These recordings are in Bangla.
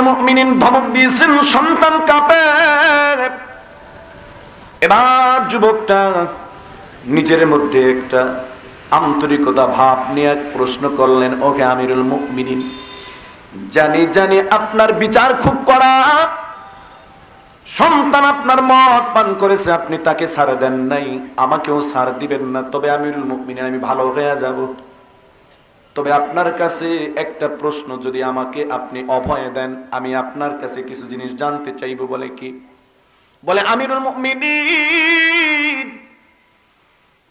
মুমিনিন ধমক দিয়েছেন, সন্তান কাঁপে। এবার যুবকটা নিজের মধ্যে একটা আন্তরিকতা ভাব নিয়ে প্রশ্ন করলেন, ওকে আমিরুল মুমিনিন, জানি আপনার বিচার খুব কড়া, সন্তান আপনার মদ পান করেছে, আপনি তাকে ছাড় দেন নাই, আমাকেও ছাড় দিবেন না, তবে আমিরুল মুমিনিন আমি ভালো হয়ে যাব। তবে আপনার কাছে একটা প্রশ্ন, যদি আমাকে আপনি অভয় দেন, আমি আপনার কাছে কিছু জিনিস জানতে চাইব। বলে কি? বলে আমিরুল মুমিনিন,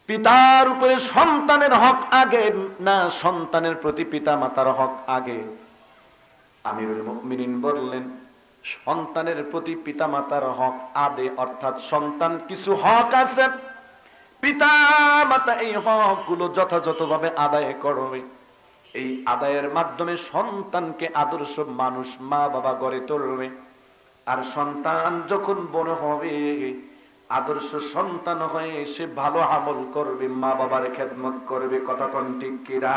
পিতার উপরে সন্তানের হক আগে না সন্তানের প্রতি পিতা মাতার হক আগে? আমিরুল মুমিনিন বললেন, সন্তানের প্রতি পিতা মাতার হক আদে, অর্থাৎ সন্তান কিছু হক আছে, পিতা মাতা এই হকগুলো যথাযথভাবে আদায় করবে। এই আদায়ের মাধ্যমে সন্তানকে আদর্শ মানুষ মা বাবা গড়ে তুলবে। আর সন্তান যখন বড় হবে, আদর্শ সন্তান হয়ে সে ভালো আমল করবে, মা বাবার খেদমত করবে। কথা কোন ঠিক কিনা?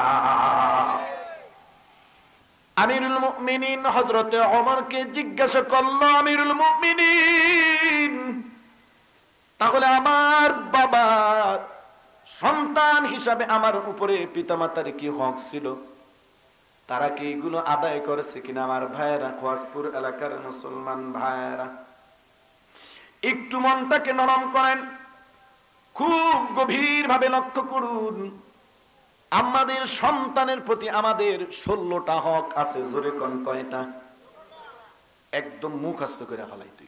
আমিরুল মুমিনিন হযরতে ওমরকে জিজ্ঞাসা করলো, আমিরুল মুমিনিন, তাহলে আমার বাবা সন্তান হিসাবে আমার উপরে পিতামাতার কি হক ছিল, তারা কি এগুলো আদায় করেছে কিনা? আমার ভাইয়েরা, খোয়াজপুর এলাকার মুসলমান ভাইয়েরা, একটু মনটাকে নরম করেন, খুব গভীর ভাবে লক্ষ্য করুন। আমাদের সন্তানের প্রতি আমাদের 16টা হক আছে। জোরে কোন কয়টা? একদম মুখস্থ করে ফেলাই তুই।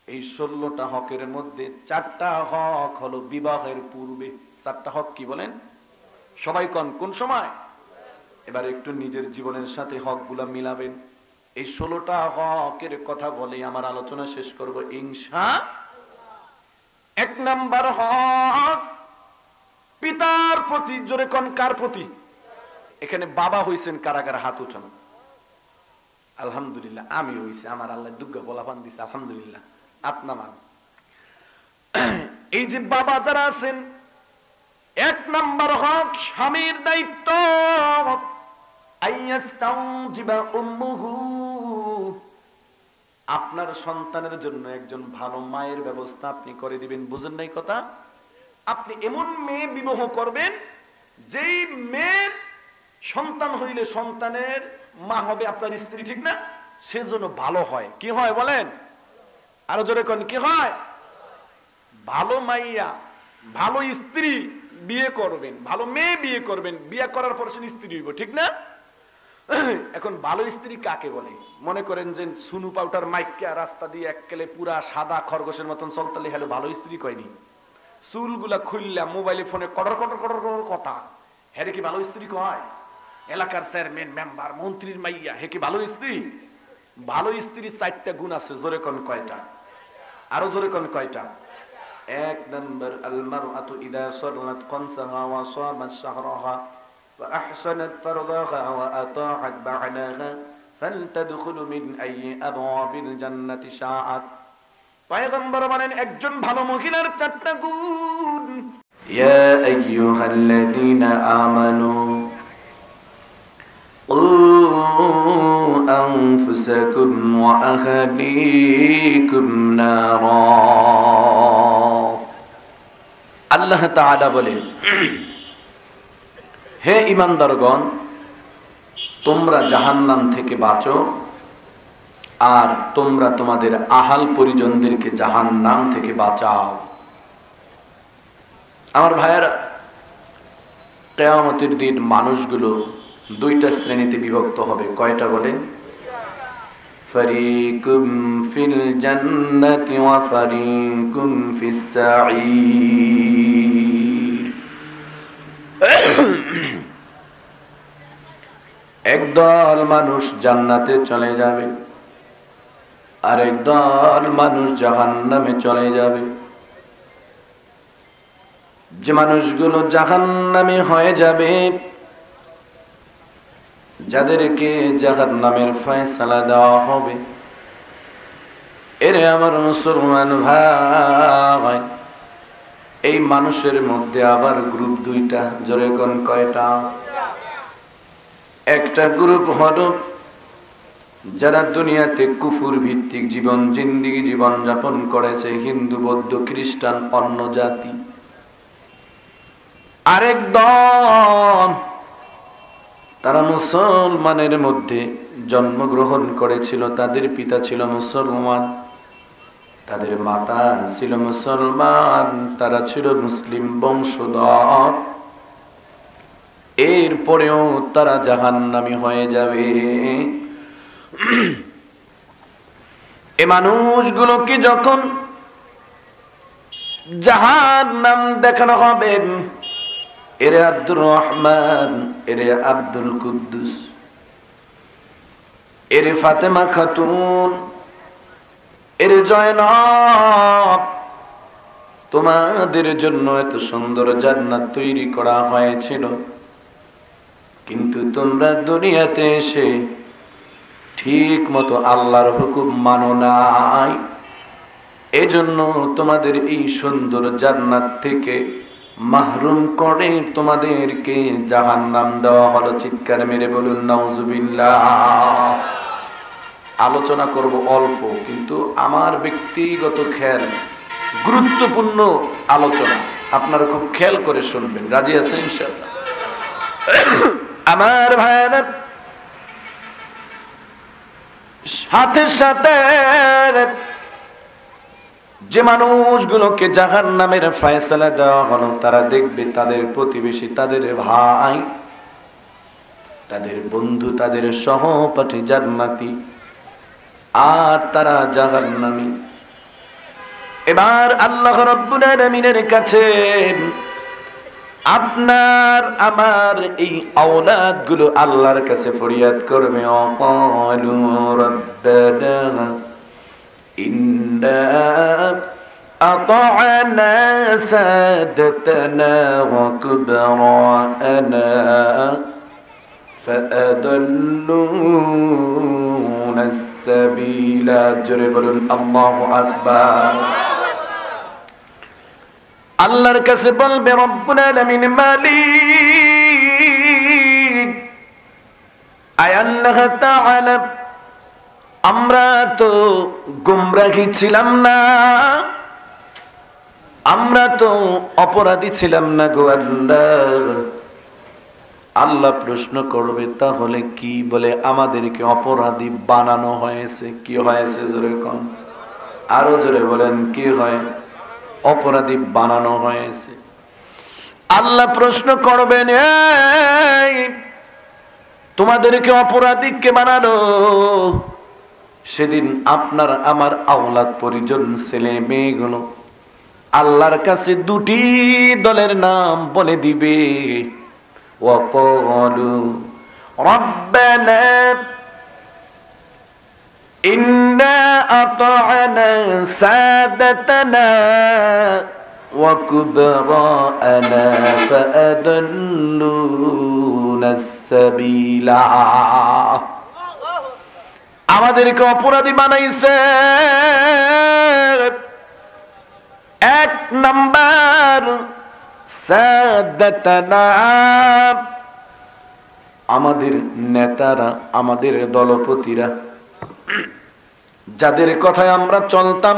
এই 16টা হকের মধ্যে 4টা হক হলো বিবাহের পূর্বে। 4টা হক কি বলেন? সবাই কোন সময়? এবার একটু নিজের জীবনের সাথে হকগুলা মিলাবেন। এই 16টা হকের কথা বলে আমার আলোচনা শেষ করব ইনশাআল্লাহ। 1 নাম্বার হক পিতার প্রতি। জোরে কোন কার প্রতি? এখানে বাবা হইছেন কারা কারা? হাত উঠান। আলহামদুলিল্লাহ, আমি হইছি, আমার আল্লাহ দুগ্গা বলাপান দিছে, আলহামদুলিল্লাহ। আপনার এই যে বাবা যারা আছেন, 1 নাম্বার হক স্বামীর দায়িত্ব, আপনার সন্তানের জন্য একজন ভালো মায়ের ব্যবস্থা আপনি করে দিবেন। বুঝেন নাই কথা? আপনি এমন মেয়ে বিবাহ করবেন, যেই মেয়ের সন্তান হইলে সন্তানের মা হবে আপনার স্ত্রী, ঠিক না? সেজন্য ভালো হয়। কি হয় বলেন? আরো জোরে কোন কি হয়? ভালো মাইয়া, ভালো স্ত্রী বিয়ে করবেন, ভালো মেয়ে বিয়ে করবেন, বিয়ে করার পর সে স্ত্রী হইব, ঠিক না? এখন ভালো স্ত্রী কাকে বলে? মনে করেন যে সুনু পাউডার মাইকা রাস্তা দিয়ে এককেলে পুরা সাদা খরগোশের মতন চলতালে হলো ভালো স্ত্রী কয়নি? চুলগুলা খুললা মোবাইলে ফোনে কটর কটর কটর কটর কথা, হ্যাঁ কি ভালো স্ত্রী কয়? এলাকার চেয়ারম্যান মেম্বার মন্ত্রীর মাইয়া, হে কি ভালো স্ত্রী? ভালো স্ত্রীর 4টা গুণ আছে। জোরে কোন কয়টা? আরো জোরে কোন কয়টা? 1 নাম্বার, আল মারআতু ইদা সাল্লাত কনসাহা ওয়া সামাত শাহরাহা ওয়া আহসানাত ফারদাহা ওয়া আতাআত বা'লাহা ফালতাদখুলু মিন আইয়ি আবওয়াবিল জান্নাতি শাআত। পয়গম্বর বলেন, একজন ভালো মহিলার 4টা গুণ। ইয়া আইয়ুহাল্লাযীনা আমানু أنفسكم وأهليكم نارا। আল্লাহ তাআলা বলেন, হে ঈমানদারগণ, তোমরা জাহান্নাম থেকে বাঁচো আর তোমরা তোমাদের আহাল পরিজনদেরকে জাহান্নাম থেকে বাঁচাও। আমার ভাইয়েরা, কিয়ামতের দিন মানুষগুলো 2টা শ্রেণীতে বিভক্ত হবে। কয়টা বলেন? ফারিকুম ফিল জান্নাতি ওয়া ফারিকুম ফিস সাঈর। একদল মানুষ জান্নাতে চলে যাবে আর একদল মানুষ জাহান্নামে চলে যাবে। যে মানুষগুলো জাহান্নামে হয়ে যাবে, যাদেরকে জাহান্নামের ফয়সালা দেওয়া হবে, এরে আমার মুসলমান ভাই, এই মানুষের মধ্যে আবার গ্রুপ 2টা। জোরে কোন কয়টা? একটা গ্রুপ হলো যারা দুনিয়াতে কুফুর ভিত্তিক জীবন জিন্দেগি জীবন যাপন করেছে, হিন্দু বৌদ্ধ খ্রিস্টান অন্য জাতি। আরেক দল তারা মুসলমানের মধ্যে জন্মগ্রহণ করেছিল, তাদের পিতা ছিল মুসলমান, তাদের মাতা ছিল মুসলমান, তারা ছিল মুসলিম বংশধর, এরপরেও তারা জাহান্নামী হয়ে যাবে। এ মানুষগুলোকে যখন জাহান্নাম দেখানো হবে, এরে আব্দুর রহমান, এরে আব্দুল কুদ্দুস, এরে ফাতেমা খাতুন, এরে জয়নব, তোমাদের জন্য এত সুন্দর জান্নাত তৈরি করা হয়েছিল, কিন্তু তোমরা দুনিয়াতে এসে ঠিক মতো আল্লাহর হুকুম মানো নাই, এজন্য তোমাদের এই সুন্দর জান্নাত থেকে মাহরুম করে তোমাদেরকে জাহান্নাম দেওয়া হলো। চিৎকার মেরে বলুন নাউজুবিল্লাহ। আলোচনা করব অল্প, কিন্তু আমার ব্যক্তিগত খেয়াল, গুরুত্বপূর্ণ আলোচনা, আপনারা খুব খেয়াল করে শুনবেন। রাজি আছেন ইনশাআল্লাহ? আমার ভাইরা, সাথে সাথে যে মানুষগুলোকে জাহান্নামের ফয়সালা দেওয়া হলো, তারা দেখবে তাদের প্রতিবেশী, তাদের ভাই, তাদের বন্ধু, তাদের সহপাঠী জান্নাতি, আর তারা জাহান্নামী। এবার আল্লাহ রাব্বুল আলামিনের কাছে আপনার আমার এই আওলাদ গুলো আল্লাহর কাছে ফরিয়াদ করবে, অকালু রাব্বানা ইন্না আতা'না সাদাতানা ওয়া কুবরানা ফাআদাল্লুনা সাবিলা। জোরে বলুন আল্লাহু আকবার। আল্লাহর কাছে বলবে রব্বুল আলামিন, মালিক আয় আল্লাহ তাআলা, আমরা তো গুমরাহী ছিলাম না, আমরা তো অপরাধী ছিলাম না গো আল্লাহ। আল্লাহ প্রশ্ন করবে, তাহলে কি? বলে আমাদেরকে অপরাধী বানানো হয়েছে। কি হয়েছে? জোরে কোন, আরো জোরে বলেন, কি হয়? অপরাধী বানানো হয়েছে। আল্লাহ প্রশ্ন করবেন, এই তোমাদেরকে অপরাধী কে বানালো? সেদিন আপনার আমার আওলাদ পরিজন, ছেলে মেয়েগুলো আল্লাহর কাছে দুটি দলের নাম বলে দিবে। ওয়াকালু রব্বানা ইন্না আতা'না সাদাতানা ওয়া কুবরানা ফাআদাল্লুনা সাবিলা। আমাদেরকে অপরাধী বানাইছে। এক নাম্বার সাদাতানা, আমাদের নেতারা, আমাদের দলপতিরা, যাদের কথায় আমরা চলতাম,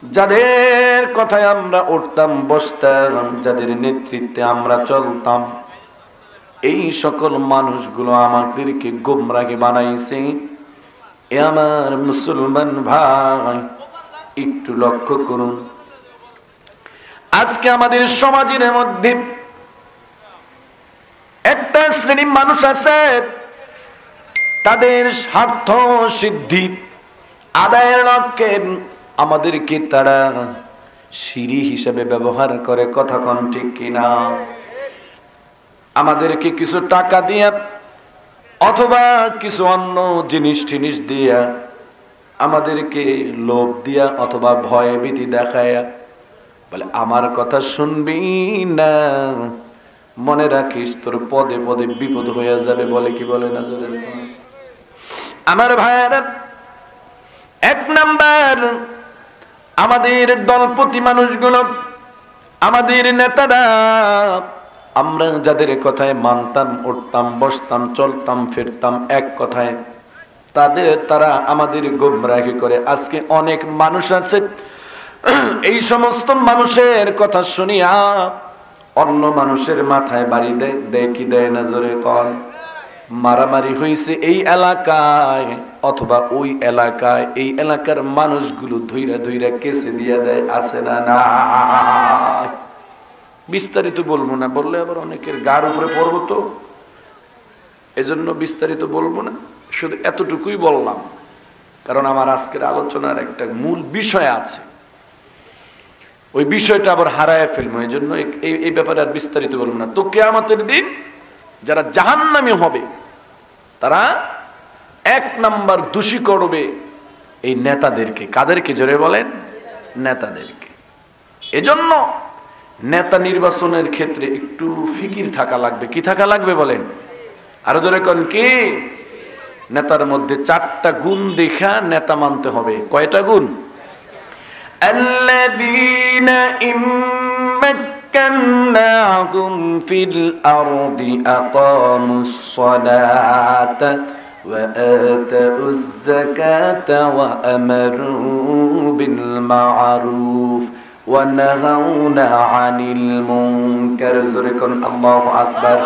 যাদের কথায় আমরা উঠতাম বসতাম, যাদের নেতৃত্বে আমরা চলতাম, এই সকল মানুষগুলো আমাদেরকে গোমরাহী বানাইছে। এ আমার মুসলমান ভাই, একটু লক্ষ্য করুন, আজকে আমাদের সমাজের মধ্যে একটা শ্রেণীর মানুষ আছে, তাদের স্বার্থ সিদ্ধি আদায়ের লক্ষ্যে আমাদেরকে তারা সিঁড়ি হিসেবে ব্যবহার করে। কথা কোন ঠিক কিনা? আমাদেরকে কিছু টাকা দিয়া অথবা কিছু অন্য জিনিস টিনিস দিয়া, আমাদেরকে লোভ দিয়া অথবা ভয় ভীতি দেখায়া বলে, আমার কথা শুনবি না, মনে রাখিস তোর পদে পদে বিপদ হয়ে যাবে। বলে কি বলে না? আমার ভাইয়েরা, এক নাম্বার আমাদের দলপতি মানুষগুলো, আমাদের নেতারা, আমরা যাদের কথায় মানতাম, উঠতাম, বসতাম, চলতাম, ফিরতাম, এক কথায় তারা আমাদের গোমরাহি করে। আজকে অনেক মানুষ আছে এই সমস্ত মানুষের কথা শুনিয়া অন্য মানুষের মাথায় বাড়ি দেয় কি দেয় না, জোরে কর। মারামারি হয়েছে এই এলাকায় অথবা ওই এলাকায়, এই এলাকার মানুষগুলো ধইরা ধইরা কেসে দিয়ে দেয়, আছে না? না, বিস্তারিত বলবো না, বললে আবার অনেকের গার উপরে পড়বো, তো এজন্য বিস্তারিত বলবো না, শুধু এতটুকুই বললাম। কারণ আমার আজকের আলোচনার একটা মূল বিষয় আছে, ওই বিষয়টা আবার হারায় ফেলবো, এই জন্য এই ব্যাপারে আর বিস্তারিত বলবো না। তো কিয়ামতের দিন যারা জাহান্নামী হবে তারা এক নাম্বার দোষী করবে এই নেতাদেরকে। কাদেরকে? জোরে বলেন, নেতাদেরকে। এজন্য নেতা নির্বাচনের ক্ষেত্রে একটু ফিকির থাকা লাগবে। কি থাকা লাগবে বলেন? আরো জোরে কোন কি? নেতার মধ্যে 4টা গুণ দেখা নেতা মানতে হবে। কয়টা গুণ? আল্লাযীনা ইম্মাক্কান্নাহুম ফিল আরদি আকামুস সালাতা ওয়া আতাউয যাকাতা ওয়া আমারু বিল মা'রুফ ওয়া নাহাউনা আনিল মুনকার। জোরে কোন আল্লাহু আকবার।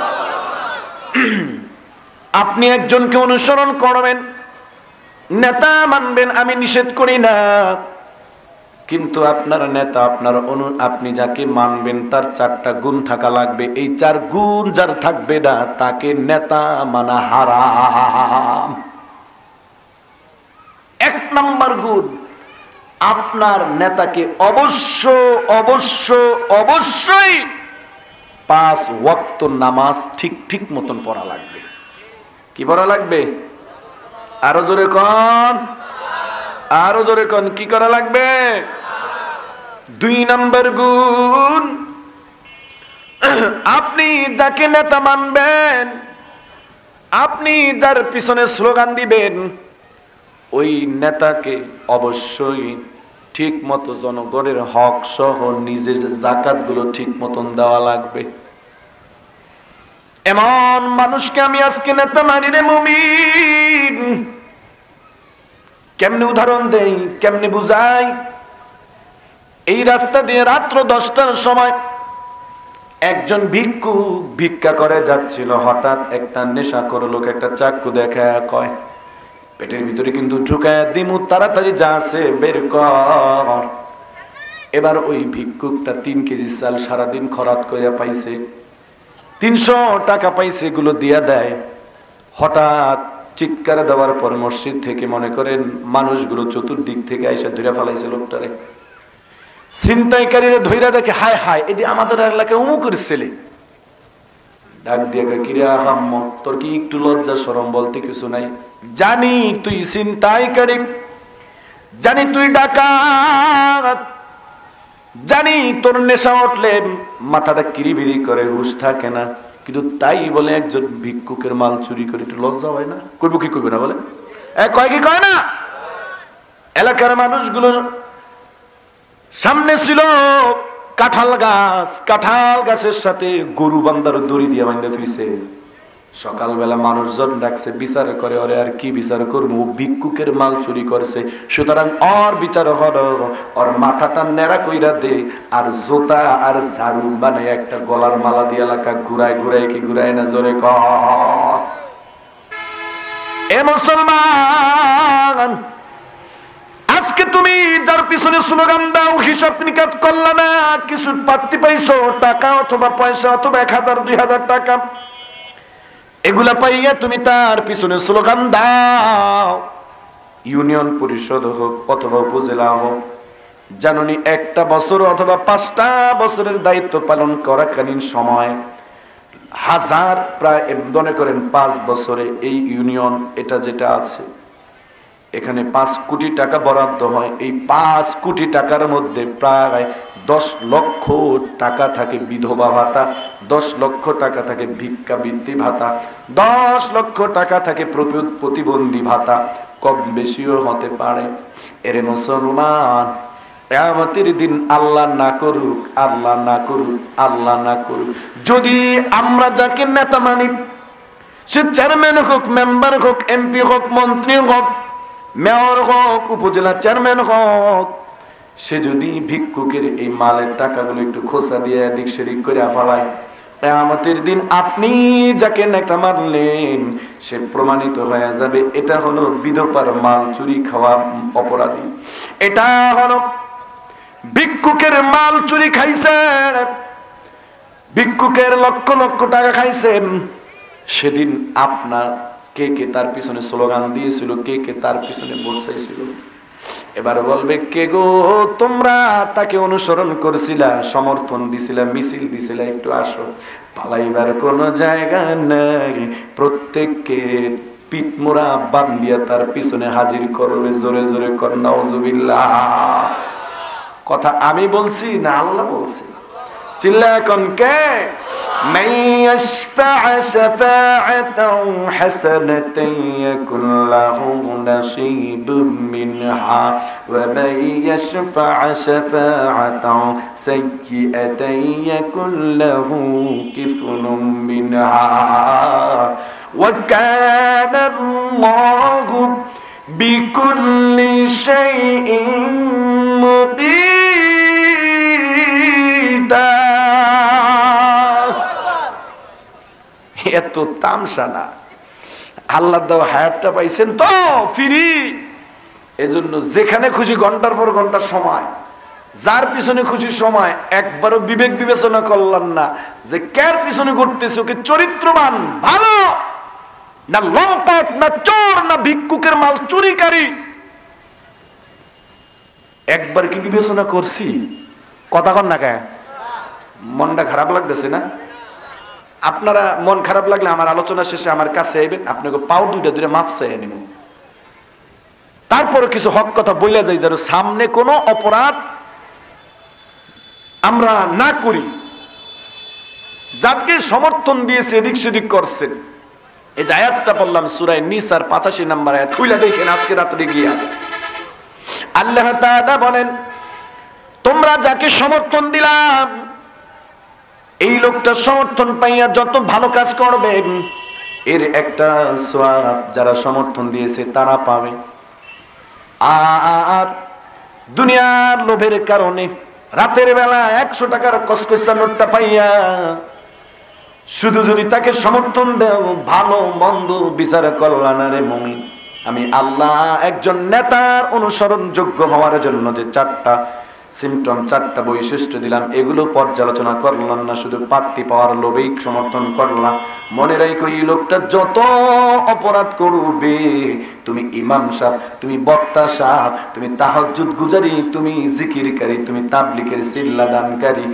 আপনি একজনকে অনুসরণ করবেন, নেতা মানবেন, আমি নিষেধ করি না, কিন্তু আপনার নেতা, আপনি যাকে মানবেন তার 4টা গুণ থাকা লাগবে। এই 4 গুণ যার থাকবে না তাকে নেতা মানা হারাম। 1 নাম্বার গুণ, আপনার নেতাকে অবশ্যই 5 ওয়াক্ত নামাজ ঠিক মতন পড়া লাগবে। কি পড়া লাগবে? আরো জোরে কোন, আরো জোরে কোন, কি করা লাগবে? 2 নাম্বার গুণ, আপনি যাকে নেতা মানবেন, আপনি যার পিছনে স্লোগান দিবেন, ওই নেতাকে অবশ্যই ঠিক মতো জনগণের হক সহ নিজের যাকাত গুলো ঠিক মতন দেওয়া লাগবে। এমন মানুষকে আমি আজকে নেতা মানি রে মুমিন। কেমনে উদাহরণ দেই, কেমনে বুঝাই? এই রাস্তা দিয়ে রাত্র 10টার সময় একজন ভিক্ষুক ভিক্ষা করে যাচ্ছিল, হঠাৎ একটা নেশাখোর লোক একটা চাকু দেখায় কয়, পেটের ভিতরে কিন্তু ঢুকায় দিমু, তাড়াতাড়ি যা আছে বের কর। এবার ওই ভিক্ষুকটা 3 কেজি চাল সারাদিন খরাত কইরা পাইছে, 300 টাকা পাইছে, এগুলো দিয়া দেয়। হঠাৎ চিৎকার দেওয়ার পর মসজিদ থেকে মনে করেন মানুষগুলো চতুর্দিক থেকে আইসা ধইরা ফেলাইছে লোকটারে। ছিনতাইকারীরা ধইরা দেখে, হায় হায়, এদি আমাদের এলাকায় অমুকের ছেলে। ডাক দিয়ে কিরে আহাম্ম, তোর কি একটু লজ্জা শরম বলতে কিছু নাই? জানি তুই ছিনতাইকারী, জানি তুই ডাকাত, জানি তোর নেশা উঠলে মাথাটা কিরিবিরি করে, হুঁশ থাকে না, কিন্তু তাই বলে একজন ভিক্ষুকের মাল চুরি করে একটু লজ্জা হয় না? করবো কি করবে না বলে? কয় কি কয় না? এলাকার মানুষগুলো সামনে ছিল কাঁঠাল গাছ, কাঁঠাল গাছের সাথে গরু বান্ধার দড়ি দিয়ে বান্ধা ফিরছে। সকালবেলা মানুষজন ডাকছে, বিচার করে, ওরে আর কি বিচার করবো, ভিক্ষুকের মাল চুরি করছে, সুতরাং ওর বিচার হলো ওর মাথাটা নেড়া কইরা দে, আর জোতা আর ঝাড়ু বানায় একটা গলার মালা দিয়ে এলাকা ঘুরায় কি ঘুরায় না? জোরে কর। এ মুসলমান, আজকে তুমি যার পিছনে স্লোগান দাও, হিসাব নিকাশ করলা না, কিছু পাত্তি পাইছো, টাকা অথবা পয়সা অথবা 1000 2000 টাকা, এগুলা পাইয়া তুমি তার পিছনে স্লোগান দাও। ইউনিয়ন পরিষদ হোক অথবা উপজেলা হোক, জানুনি 1টা বছর অথবা 5টা বছরের দায়িত্ব পালন করাকালীন সময় হাজার, প্রায় মনে করেন 5 বছরে এই ইউনিয়ন এটা যেটা আছে এখানে 5 কোটি টাকা বরাদ্দ হয়। এই 5 কোটি টাকার মধ্যে প্রায় 10 লক্ষ টাকা থাকে বিধবা ভাতা, 10 লক্ষ টাকা থাকে ভিক্ষাবৃত্তি ভাতা, 10 লক্ষ টাকা থাকে প্রতিবন্ধী ভাতা, কম বেশিও হতে পারে। এরে মুসলমান, কিয়ামতের দিন আল্লাহ না করুক, আল্লাহ না করুক, আল্লাহ না করুক, যদি আমরা যাকে নেতা মানি সে চেয়ারম্যান হোক, মেম্বার হোক, এমপি হোক, মন্ত্রী হোক, মেয়র হোক, উপজেলা চেয়ারম্যান হোক, সে যদি ভিক্ষুকের এই মালের টাকাগুলো একটু খোঁচা দিয়ে এদিক সেদিক করে ফেলায়, কিয়ামতের দিন আপনি যাকে নেতা মানলেন সে প্রমাণিত হয়ে যাবে এটা হলো বিধবার মাল চুরি খাওয়া অপরাধী, এটা হলো ভিক্ষুকের মাল চুরি খাইছেন, ভিক্ষুকের লক্ষ লক্ষ টাকা খাইছেন। সেদিন আপনার কে কে তার পিছনে স্লোগান দিয়েছিল, কে কে তার পিছনে ভোট চাইছিল? এবার বলবে, কে গো তোমরা তাকে অনুসরণ করছিলা, সমর্থন দিছিলা, মিছিল দিছিলা, একটু আসো। পালাইবার কোন জায়গা নাই, প্রত্যেককে পিঠ মোড়া বান্ধিয়া তার পিছনে হাজির করবে। জোরে জোরে কর নাউজুবিল্লাহ। কথা আমি বলছি না আল্লাহ বলছি? চিল্লা এখন কে? من يشفع شفاعة حسنة يكن له نصيب منها ومن يشفع شفاعة سيئة يكن له كفل منها وكان الله بكل شيء مقيتا। এত তামসা না, আল্লাহ দাও হায়াতটা পাইছেন তো ফ্রি, এজন্য যেখানে খুশি ঘন্টার পর ঘন্টার সময়, যার পিছনে খুশি সময়, একবারও বিবেক বিবেচনা করলেন না যে কার পিছনে ঘুরতেছে, ওকে চরিত্রবান ভালো না লম্পট না চোর না ভিক্ষুকের মাল চুরিকারী, একবার কি বিবেচনা করছি? কথা কন না কে? মনটা খারাপ লাগতেছে না? আপনারা মন খারাপ লাগলে আমার আলোচনা শেষে আমার কাছে আইবেন, আপনাকে পাও দুইটা দুইটা মাপ চাই নিব, তারপরে কিছু হক কথা বইলা যাই যেন সামনে কোনো অপরাধ আমরা না করি। যাকে সমর্থন দিয়েছে এদিক সেদিক করছেন, এই যে আয়াতটা বললাম সূরা নিসার 85 নম্বর আয়াত, খুলে দেখেন আজকে রাত্রে গিয়া আল্লাহ তাআলা বলেন, তোমরা যাকে সমর্থন দিলাম এই লোকটা সমর্থন পাইয়া যত ভালো কাজ করবে এর একটা সওয়াব যারা সমর্থন দিয়েছে তারা পাবে। আর দুনিয়ার লোভের কারণে রাতের বেলা 100 টাকার কসকসা নোটটা পাইয়া শুধু যদি তাকে সমর্থন দাও, ভালো মন্দ বিচার করলা না রে মুমিন। আমি আল্লাহ একজন নেতার অনুসরণ যোগ্য হওয়ার জন্য যে 4টা সিমটম, 4টা বৈশিষ্ট্য দিলাম, এগুলো পর্যালোচনা করলাম না, শুধু পাত্তি পাওয়ার লোভেই সমর্থন করলাম। মনে রাখো এই লোকটা যত অপরাধ করবে, তুমি ইমাম সাহেব, তুমি বক্তা সাহেব, তুমি তাহাজ্জুদ গুজারি, তুমি জিকিরকারী, তুমি তাবলীগের সিল্লা দানকারী,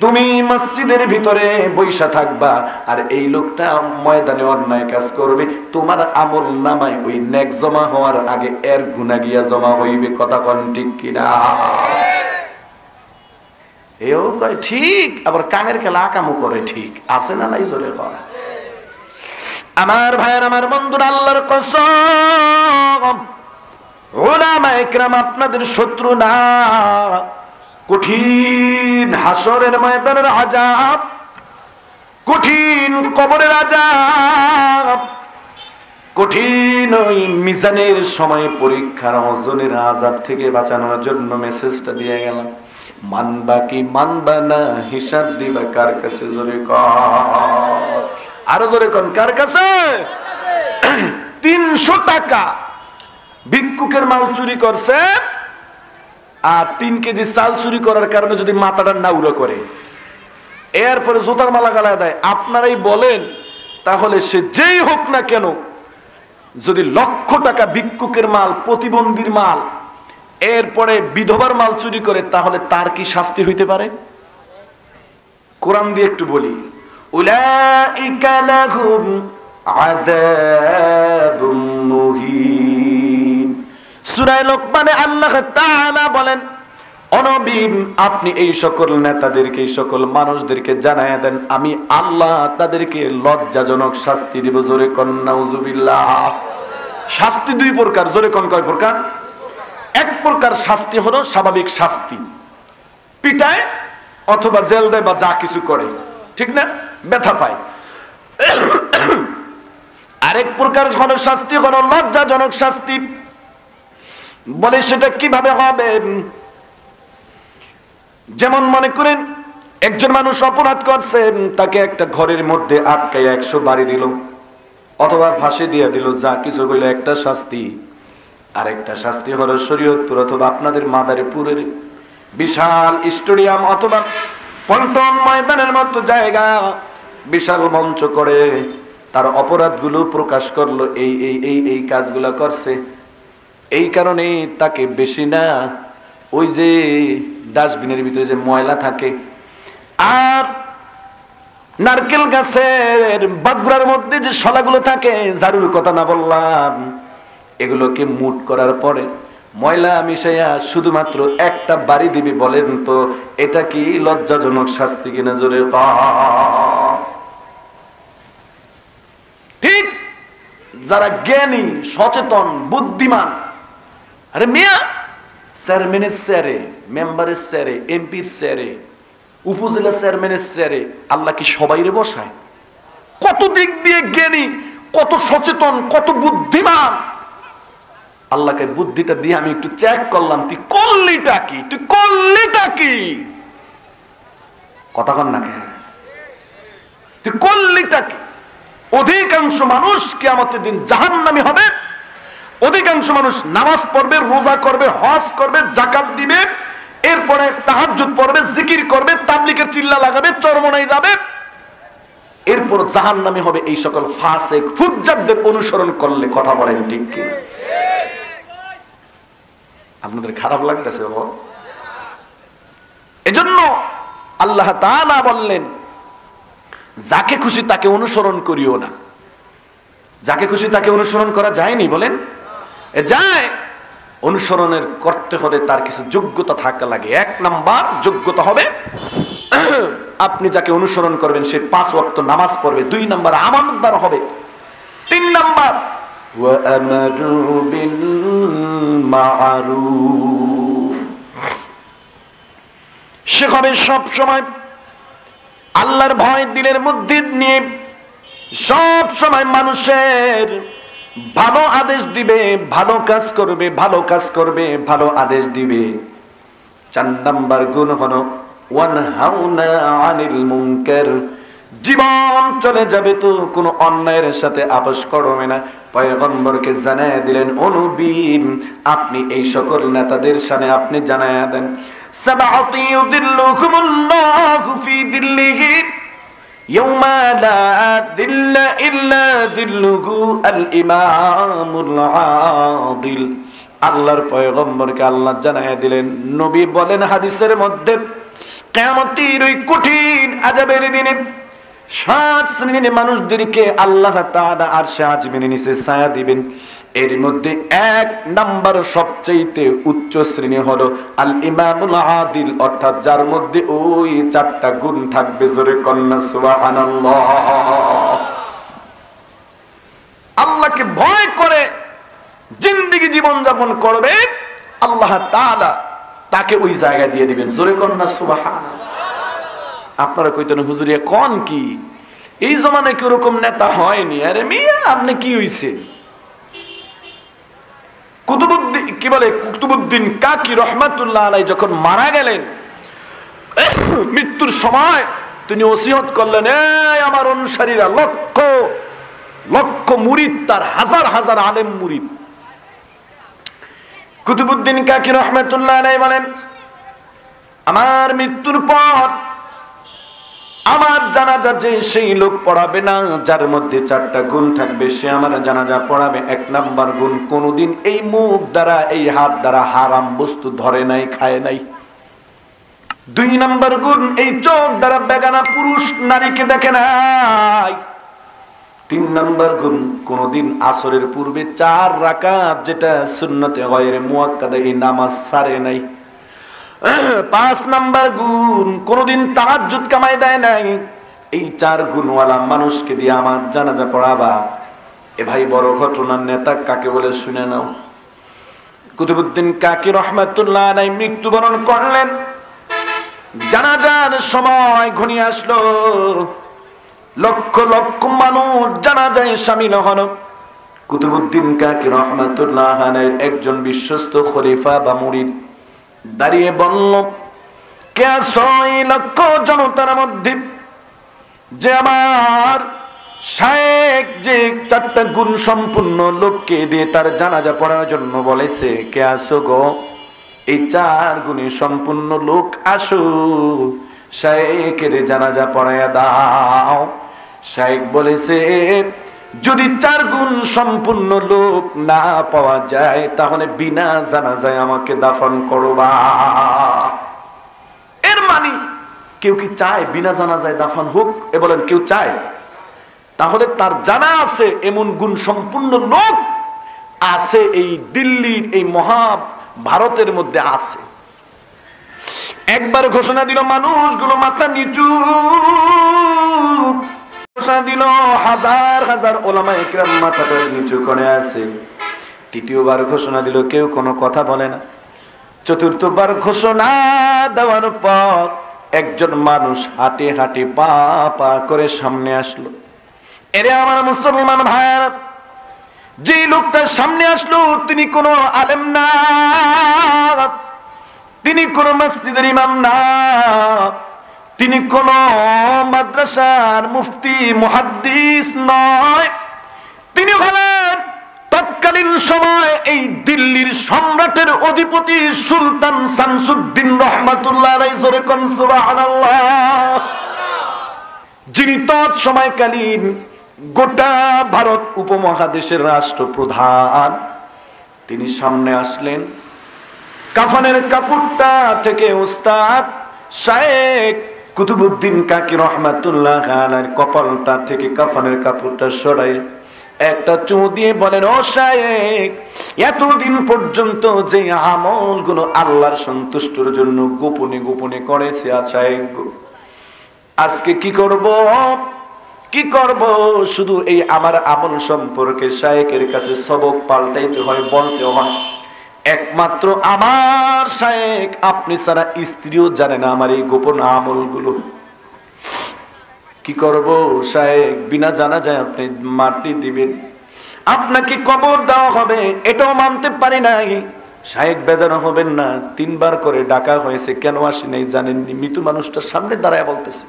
তুমি মসজিদের ভিতরে বৈশা থাকবা, আর এই লোকটা ময়দানে অন্যায় কাজ করবে, তোমার আমল নামায় ওই নেক জমা হওয়ার আগে এর গুনাহ গিয়া জমা হইবে। কথা কোন ঠিক কিনা? এও কয় ঠিক, আবার কামের খেলা আকামও করে, ঠিক আছে না নাই? জোরে কর। আমার ভাইয়ের, আমার বন্ধুরা, আল্লাহর কসম, উলামায়ে কেরাম আপনাদের শত্রু না। কঠিন হাসরের ময়দানের আযাব, কঠিন কবরের আযাব, কঠিন ওই মিজানের সময় পরীক্ষার ওজনের আযাব থেকে বাঁচানোর জন্য মেসেজটা দিয়ে গেলাম। মানবা কি মানবা না, হিসাব দিবা কার কাছে? জোরে কর, আরো জোরে কর, কার কাছে? 300 টাকা ভিক্ষুকের মাল চুরি করছে, আর 3 কেজি চাল চুরি করার কারণে যদি মাথাটা নাউড়া করে, এরপরে জুতার মালা গালায় দেয়, আপনারাই বলেন তাহলে সে যেই হোক না কেন, যদি লক্ষ টাকা ভিক্ষুকের মাল, প্রতিবন্ধীর মাল, এরপরে বিধবার মাল চুরি করে, তাহলে তার কি শাস্তি হইতে পারে? কোরআন দিয়ে একটু বলি, উলাইকা লাহুম আযাবুম মুহিন। সূরা লোকমানে আল্লাহ তাআলা বলেন, ও নবী আপনি এই সকল নেতাদেরকে, এই সকল মানুষদেরকে জানায়া দেন আমি আল্লাহ তাদেরকে লজ্জাজনক শাস্তি দিব। জোরে কোন নাউজুবিল্লাহ। শাস্তি 2 প্রকার। জোরে কোন কয় প্রকার? 1 প্রকার শাস্তি হলো স্বাভাবিক শাস্তি, পিটায় অথবা জেল দেয় বা যা কিছু করে, ঠিক না, ব্যথা পায়। আরেক প্রকার হলো শাস্তি হলো লজ্জাজনক শাস্তি। বলে সেটা কিভাবে হবে? যেমন মনে করেন একজন মানুষ অপরাধ করছে, তাকে একটা ঘরের মধ্যে আটকায় 100 বাড়ি দিল অথবা ফাঁসি দিয়ে দিল, যা কিছু হইলো একটা শাস্তি। আরেকটা শাস্তি হলো শরীয়তপুর অথবা আপনাদের মাদারীপুরের বিশাল স্টেডিয়াম অথবা পল্টন ময়দানের মতো জায়গা, বিশাল মঞ্চ করে তার অপরাধগুলো প্রকাশ করলো, এই এই এই এই কাজগুলো করছে, এই কারণে তাকে বেশি না ওই যে ডাস্টবিনের ভিতরে যে ময়লা থাকে আর নারকেল গাছের বাগড়ার মধ্যে যে শলাগুলো থাকে, ঝাড়ুর কথা না বললাম, এগুলোকে মুট করার পরে ময়লা মিশাইয়া শুধুমাত্র একটা বাড়ি দিবি। বলেন তো এটা কি লজ্জাজনক শাস্তি কিনা? জোরে ঠিক। যারা জ্ঞানী, সচেতন, বুদ্ধিমান, আরে মিয়া চেয়ারম্যানের চেয়ারে, মেম্বারের চেয়ারে, এমপির চেয়ারে, উপজেলা চেয়ারম্যানের চেয়ারে আল্লাহ কি সবাইরে বসায়? কত দিক দিয়ে জ্ঞানী, কত সচেতন, কত বুদ্ধিমান। আল্লাহকে বুদ্ধিটা দিয়ে আমি একটু চেক করলাম, তুই করলিটা কি, তুই করলিটা কি? কথা কন না কেন? তুই করলিটা কি? অধিকাংশ মানুষ কিয়ামতের দিন জাহান্নামী হবে। অধিকাংশ মানুষ নামাজ পড়বে, রোজা করবে, হজ করবে, যাকাত দিবে, এরপরে তাহাজ্জুদ পড়বে, জিকির করবে, তাবলীগের চিল্লা লাগাবে, চরমনায় যাবে, এরপর জাহান্নামী হবে এই সকল ফাসিক ফুজ্জারদের অনুসরণ করলে। কথা বলেন ঠিক কি? আপনাদের খারাপ লাগতেছে? এজন্য আল্লাহ তাআলা বললেন যাকে খুশি তাকে অনুসরণ করিও না। যাকে খুশি তাকে অনুসরণ করা যায়নি? বলেন যায়। অনুসরণের করতে হলে তার কিছু যোগ্যতা থাকা লাগে। 1 নাম্বার যোগ্যতা হবে আপনি যাকে অনুসরণ করবেন সে 5 ওয়াক্ত নামাজ পড়বে। 2 নাম্বার আমানতদার হবে। 3 নাম্বার ওয়া'আমারু বিল মা'রুফ, সে হবে সব সময় আল্লাহর ভয় দিলের মধ্যে নিয়ে সব সময় মানুষের ভালো আদেশ দিবে, ভালো কাজ করবে, ভালো কাজ করবে, ভালো আদেশ দিবে। 4 নাম্বার গুণ হলো ওয়ানহাউনা আনিল মুনকার, জীবন চলে যাবে তো কোনো অন্যায়ের সাথে আপোষ করবে না। পয়গম্বরকে জানায়া দিলেন, ও নবী আপনি এই সকল নেতাদের সামনে আপনি জানায়া দেন, সাবাতু ইউদিল্লুহুমুল্লাহু ফি দিল্লিহি ইয়াওমা লা দিল্লা ইল্লা দিল্লুহু আল ইমামুল আদিল। আল্লাহর পয়গম্বরকে আল্লাহ জানায়া দিলেন, নবী বলেন হাদিসের মধ্যে, কিয়ামতের ওই কঠিন আযাবের দিনে 7 শ্রেণীর মানুষদেরকে আল্লাহ তাআলা আরশে আজিমের নিচে ছায়া দিবেন। এর মধ্যে 1 নাম্বার সবচেয়ে উচ্চ শ্রেণী হলো আল ইমামুল আদিল, অর্থাৎ যার মধ্যে ওই 4টা গুণ থাকবে। জোরে কন্না সুবহানাল্লাহ। আল্লাহকে ভয় করে জিন্দেগি জীবন যাপন করবে, আল্লাহ তাআলা তাকে ওই জায়গা দিয়ে দিবেন। জোরে কন্না সুবহানাল্লাহ। আপনারা কইতেন হুজুরিয়া কোন কি এই জমানায় কি ওরকম নেতা হয়নি? আরে মিয়া আপনি কি হইছে? কুতুবউদ্দিন কাকি রহমাতুল্লাহ আলাইহি যখন মারা গেলেন, মৃত্যুর সময় তিনি ওসিয়ত করলেন, এই আমার অনুসারীরা, লক্ষ লক্ষ মুরিদ, তার হাজার হাজার আলেম মুরিদ। কুতুবউদ্দিন কাকি রহমাতুল্লাহ আলাইহি বলেন, আমার মৃত্যুর পর আমার জানাজা যে সেই লোক পড়াবে না যার মধ্যে 4টা গুণ থাকবে, সে আমার জানাজা পড়াবে। 1 নাম্বার গুণ, কোনদিন এই মুখ দ্বারা এই হাত দ্বারা হারাম বস্তু ধরে নাই, খায় নাই। 2 নাম্বার গুণ, এই চোখ দ্বারা বেগানা পুরুষ নারীকে দেখে নাই। 3 নাম্বার গুণ, কোনদিন আসরের পূর্বে 4 রাকাত যেটা সুন্নতে গায়রে মুআক্কাদা এই নামাজ ছাড়ে নাই। 5 নাম্বার গুণ, কোনদিন তাহাজ্জুদ কামাই দেয় নাই। এই 4 গুণওয়ালা মানুষকে দিয়ে আমার জানাজা পড়াবা। এ ভাই বড় ঘটনার নেতা কাকে বলে শুনে নাও। কুতুবউদ্দিন কাকি রহমাতুল্লাহ আলাইহি মৃত্যুবরণ করলেন। জানাজার সময় ঘনিয়ে আসলো। লক্ষ লক্ষ মানুষ জানাজায় শামিল হন। কুতুবউদ্দিন কাকি রহমাতুল্লাহ আলাইহির একজন বিশ্বস্ত খলিফা বা মুরিদ দাঁড়িয়ে বলল, কে আছো এই লক্ষ জনতার মধ্যে যে আমার শায়েখ যে 4টা গুণ সম্পূর্ণ লোককে দিয়ে তার জানাজা পড়ার জন্য বলেছে, কে আছো গো? এই 4 গুণে সম্পূর্ণ লোক আসো, শায়েখের জানাজা পড়ায়া দাও। শায়েখ বলেছে, যদি 4 গুণ সম্পূর্ণ লোক না পাওয়া যায় তাহলে বিনা জানাজায় আমাকে দাফন করবা। এর মানে কেউ কি চায় বিনা জানাজায় দাফন হোক? এ বলেন কেউ চায়? তাহলে তার জানা আছে এমন গুণ সম্পূর্ণ লোক আছে এই দিল্লির এই মহা ভারতের মধ্যে আছে। একবার ঘোষণা দিল, মানুষগুলো মাথা নিচু, ঘোষণা দিল, হাজার হাজার ওলামায়ে কেরাম মাথাটা নিচু করে আছে। তৃতীয়বার ঘোষণা দিল, কেউ কোনো কথা বলে না। চতুর্থবার ঘোষণা দেওয়ার পর একজন মানুষ হাঁটে হাঁটে পা পা করে সামনে আসলো। এরে আমার মুসলমান ভাইরা, যে লোকটা সামনে আসলো তিনি কোনো আলেম না, তিনি কোন মসজিদের ইমাম না, তিনি কোন মাদ্রাসার মুফতি মুহাদ্দিস নয়, তিনি হলেন তৎকালীন সময় এই দিল্লির সম্রাটের অধিপতি সুলতান শামসুদ্দিন রহমাতুল্লাহ আলাইহি। জোরে কোন সুবহানাল্লাহ। যিনি তৎ সময়কালীন গোটা ভারত উপমহাদেশের রাষ্ট্রপ্রধান। তিনি সামনে আসলেন, কাফনের কাপড়টা থেকে উস্তাদ শায়েখ কুতুবউদ্দিন কাকি রহমাতুল্লাহ আলাইহির কপালটা থেকে কাফনের কাপড়টা সরাই একটা চুমু দিয়ে বলেন, ও শায়েখ, এতদিন পর্যন্ত যে আমলগুলো আল্লাহর সন্তুষ্টির জন্য গোপনে গোপনে করেছে, শায়েখ আজকে কি করব কি করব? শুধু এই আমার আমল সম্পর্কে শায়েখের কাছে সবক পাল্টাইতে হয়, বলতে হয়। একমাত্র আমার শায়েখ আপনি ছাড়া স্ত্রীও জানে না আমার এই গোপন আমলগুলো। কি করব শায়েখ? বিনা জানাজায় আপনি মাটি দিবেন, আপনাকে কবর দেওয়া হবে, এটাও মানতে পারি নাই। শায়েখ বেজানো হবেন না, 3 বার করে ডাকা হয়েছে, কেন আসি নাই জানেননি? মৃত মানুষটার সামনে দাঁড়ায় বলতেছে,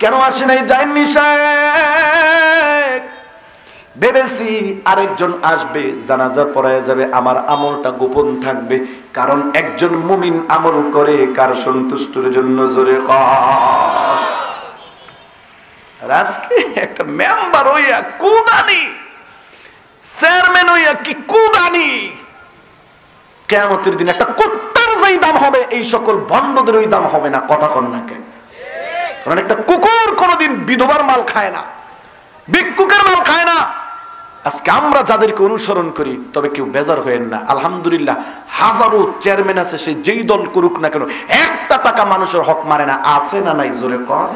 কেন আসি নাই জানেননি শায়েখ? ভেবেছি আরেকজন আসবে, জানাজা পড়ায় যাবে, আমার আমলটা গোপন থাকবে, কারণ একজন মুমিন আমল করে কার সন্তুষ্টির জন্য। জোরে আজকে একটা মেম্বার হইয়া কুদানি, চেয়ারম্যান হইয়া কি কুদানি, কিয়ামতের দিন একটা কুত্তার যেই দাম হবে এই সকল ভণ্ডদের ওই দাম হবে না। কথা কন না কেন? কারণ একটা কুকুর কোনোদিন বিধবার মাল খায় না, ভিক্ষুকের মাল খায় না। আজকে আমরা যাদেরকে অনুসরণ করি, তবে কেউ বেজার হয়েন না, আলহামদুলিল্লাহ হাজারো চেয়ারম্যান আছে, সে যেই দল করুক না কেন, 1টা টাকা মানুষের হক মারে না। আছে না নাই? জোরে কর।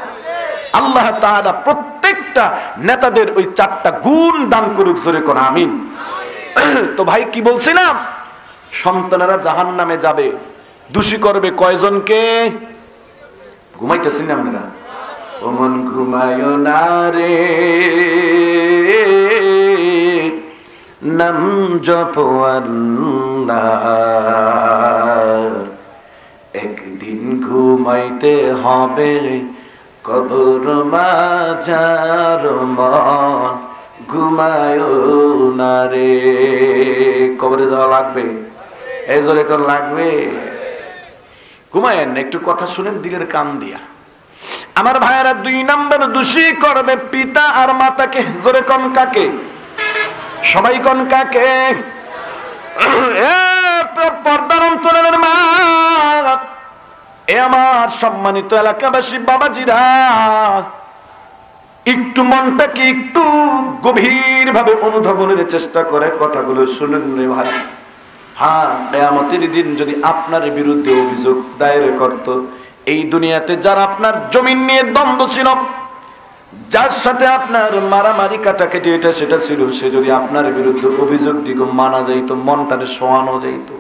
আল্লাহ তাআলা প্রত্যেকটা নেতাদের ওই 4টা গুণ দান করুক। জোরে কর আমিন। তো ভাই কি বলছিলাম, সন্তানেরা জাহান্নামে যাবে, দোষী করবে কয়জনকে? ঘুমাইতেছেন না আপনারা? ওমন ঘুমায় না রে, নাম জপ আল্লাহ, একদিন ঘুমাইতে হবে কবর মাঝার মন, ঘুমায় না রে। কবরে যাওয়া লাগবে, এই জোরে কর লাগবে। ঘুমায়েন না, একটু কথা শুনেন দিলের কান দিয়া। আমার ভাইয়েরা, 2 নম্বর দোষী করবে পিতা আর মাতাকে। জোরে কোন কাকে? সবাই কোন কাকে? পর্দার অন্তরের মা, এ আমার সম্মানিত এলাকাবাসী বাবাজিরা, একটু মনটাকে একটু গভীর ভাবে অনুধাবনের চেষ্টা করে কথাগুলো শুনেন রে ভাই। হ্যাঁ, কিয়ামতের দিন যদি আপনার বিরুদ্ধে অভিযোগ দায়ের করত, এই দুনিয়াতে যারা আপনার জমিন নিয়ে দ্বন্দ্ব ছিল, যার সাথে আপনার মারামারি কাটাকাটি এটা সেটা ছিল, সে যদি আপনার বিরুদ্ধে অভিযোগ দিক মানা যাইতো, মনটারে শোয়ানো যাইতো।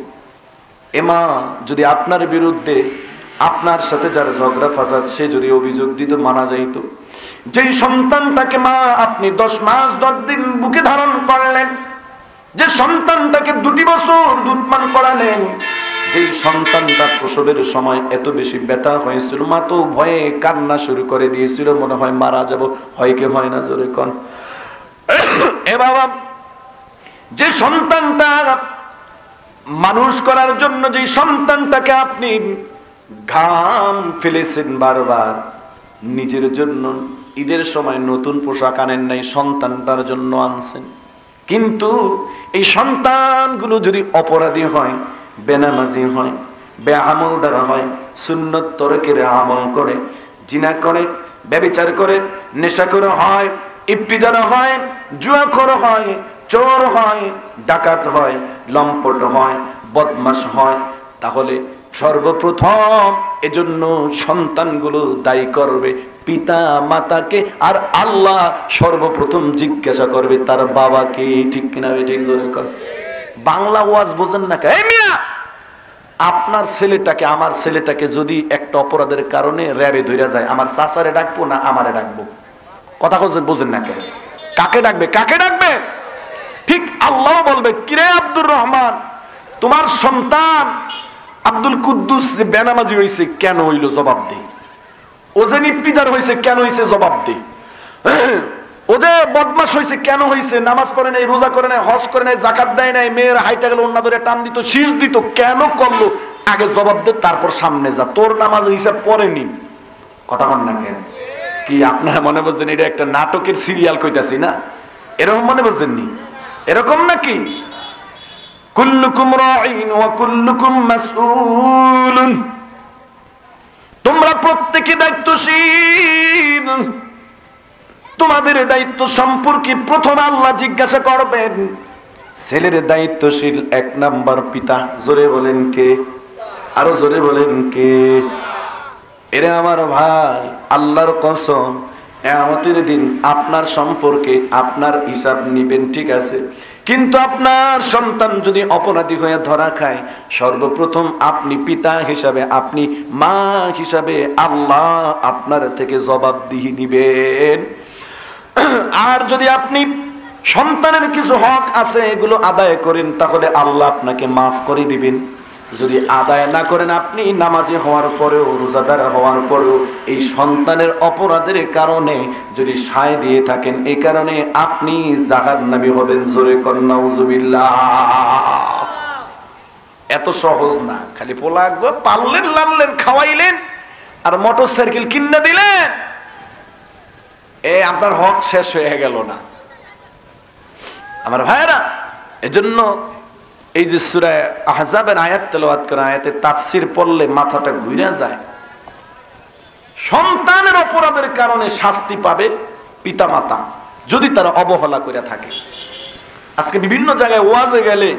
এমা যদি আপনার বিরুদ্ধে আপনার সাথে যার ঝগড়া ফাসাদ সে যদি অভিযোগ দিত মানা যাইত। যেই সন্তানটাকে মা আপনি 10 মাস 10 দিন বুকে ধারণ করলেন, যে সন্তানটাকে 2 বছর দুধপান করালেন, যেই সন্তানটা প্রসবের সময় এত বেশি ব্যথা হয়েছিল, মা তো ভয়ে কান্না শুরু করে দিয়েছিল, মনে হয় মারা যাব, হয় কি হয় না জোরে কোন। এ বাবা, যে সন্তানটা মানুষ করার জন্য, যে সন্তানটাকে আপনি ঘাম ফেলেছেন বারবার, নিজের জন্য ঈদের সময় নতুন পোশাক আনেন নাই, সন্তানটার জন্য আনছেন। কিন্তু এই সন্তানগুলো যদি অপরাধী হয়, বেনামাজি হয়, বেআমলদার হয়, সুন্নত তরকের আমল করে, জিনা করে, ব্যভিচার করে, নেশা করে হয়, ইফতিজার হয়, জুয়াখোর হয়, চোর হয়, ডাকাত হয়, লম্পট হয়, বদমাশ হয়, তাহলে সর্বপ্রথম এজন্য সন্তানগুলো দায়ী করবে পিতা মাতাকে, আর আল্লাহ সর্বপ্রথম জিজ্ঞাসা করবে তার বাবাকে। ঠিক কিনা? ঠিক জোরে কর। বাংলা ওয়াজ বোঝেন না? এই মিয়া, আপনার ছেলেটাকে আমার ছেলেটাকে যদি একটা অপরাধের কারণে র্যাবে ধরে যায়, আমার চাচারে ডাকবো না আমারে ডাকবো? কথা বোঝেন না কেন? কাকে ডাকবে? কাকে ডাকবে? ঠিক আল্লাহ বলবে, কিরে আব্দুর রহমান, তোমার সন্তান আব্দুল কুদ্দুস যে বেনামাজি হয়েছে কেন হইল? জবাব দে। ও যে নিপীড়ার হয়েছে কেন হয়েছে? জবাব দে। ও যে বদমাশ হয়েছে কেন হয়েছে? নামাজ পড়ে নাই, রোজা করে নাই, হজ করে নাই, জাকাত দেয় নাই, মেয়ের হাইটা গেল অন্য ধরে টান দিত, শীষ দিত, কেন করলো? আগে জবাব দে, তারপর সামনে যা। তোর নামাজের হিসাব পরে নি। কথা বল না কেন? কি আপনারা মনে বলছেন এটা একটা নাটকের সিরিয়াল কইতাছি না? এরকম মনে বলছেন নি? এরকম নাকি? কুল্লুকুম রাঈন ওয়া কুল্লুকুম মাসউলুন, তোমরা প্রত্যেকে দায়িত্বশীল। তোমাদের দায়িত্ব সম্পর্কে প্রথম আল্লাহ জিজ্ঞাসা করবেন। ছেলের দায়িত্বশীল 1 নাম্বার পিতা। জোরে বলেন কে? আরো জোরে বলেন কে? এরে আমার ভাই, আল্লাহর কসম, কিয়ামতের দিন আপনার সম্পর্কে আপনার হিসাব নিবেন, ঠিক আছে? কিন্তু আপনার সন্তান যদি অপরাধী হয়ে ধরা খায়, সর্বপ্রথম আপনি পিতা হিসাবে, আপনি মা হিসাবে আল্লাহ আপনার থেকে জবাবদিহি নিবেন। আর যদি আপনি সন্তানের কিছু হক আছে এগুলো আদায় করেন, তাহলে আল্লাহ আপনাকে মাফ করে দিবেন। যদি আদায় না করেন, আপনি নামাজি হওয়ার পরেও, রোজাদার হওয়ার পরেও এই সন্তানের অপরাধের কারণে যদি সায় দিয়ে থাকেন, এই কারণে আপনি জাহান্নামী হবেন। জোরে কর নাউজুবিল্লাহ। এত সহজ না। খালি পোলা পাললেন, লাললেন, খাওয়াইলেন আর মোটরসাইকেল কিনে দিলেন, আপনার হক শেষ হয়ে গেল না আমার ভাইরা। এজন্য এই যে সূরা আহজাবের আয়াত তেলাওয়াত করা, আয়াতের তাফসীর পড়লে মাথাটা ঘুরে যায়। সন্তানের অপরাধের কারণে শাস্তি পাবে পিতামাতা যদি তারা অবহেলা করে থাকে। আজকে বিভিন্ন জায়গায় ওয়াজে গেলে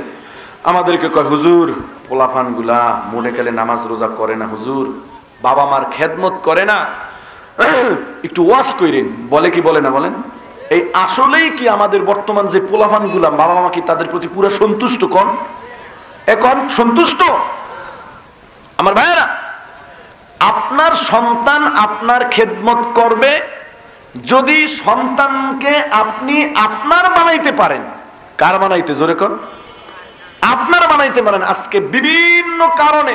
আমাদেরকে কয়, হুজুর পোলাপানগুলা মনে গেলে নামাজ রোজা করে না, হুজুর বাবা মার খেদমত করে না, একটু ওয়াজ কইরেন। বলে কি বলে না বলেন? এই আসলেই কি আমাদের বর্তমান যে পোলাপান গুলা বাবা মা কি তাদের প্রতি পুরো সন্তুষ্ট? কোন এখন সন্তুষ্ট? আমার ভাইয়েরা, আপনার সন্তান আপনার খেদমত করবে যদি সন্তানকে আপনি আপনার বানাইতে পারেন। কার বানাইতে? জোরে কোন? আপনার বানাইতে পারেন। আজকে বিভিন্ন কারণে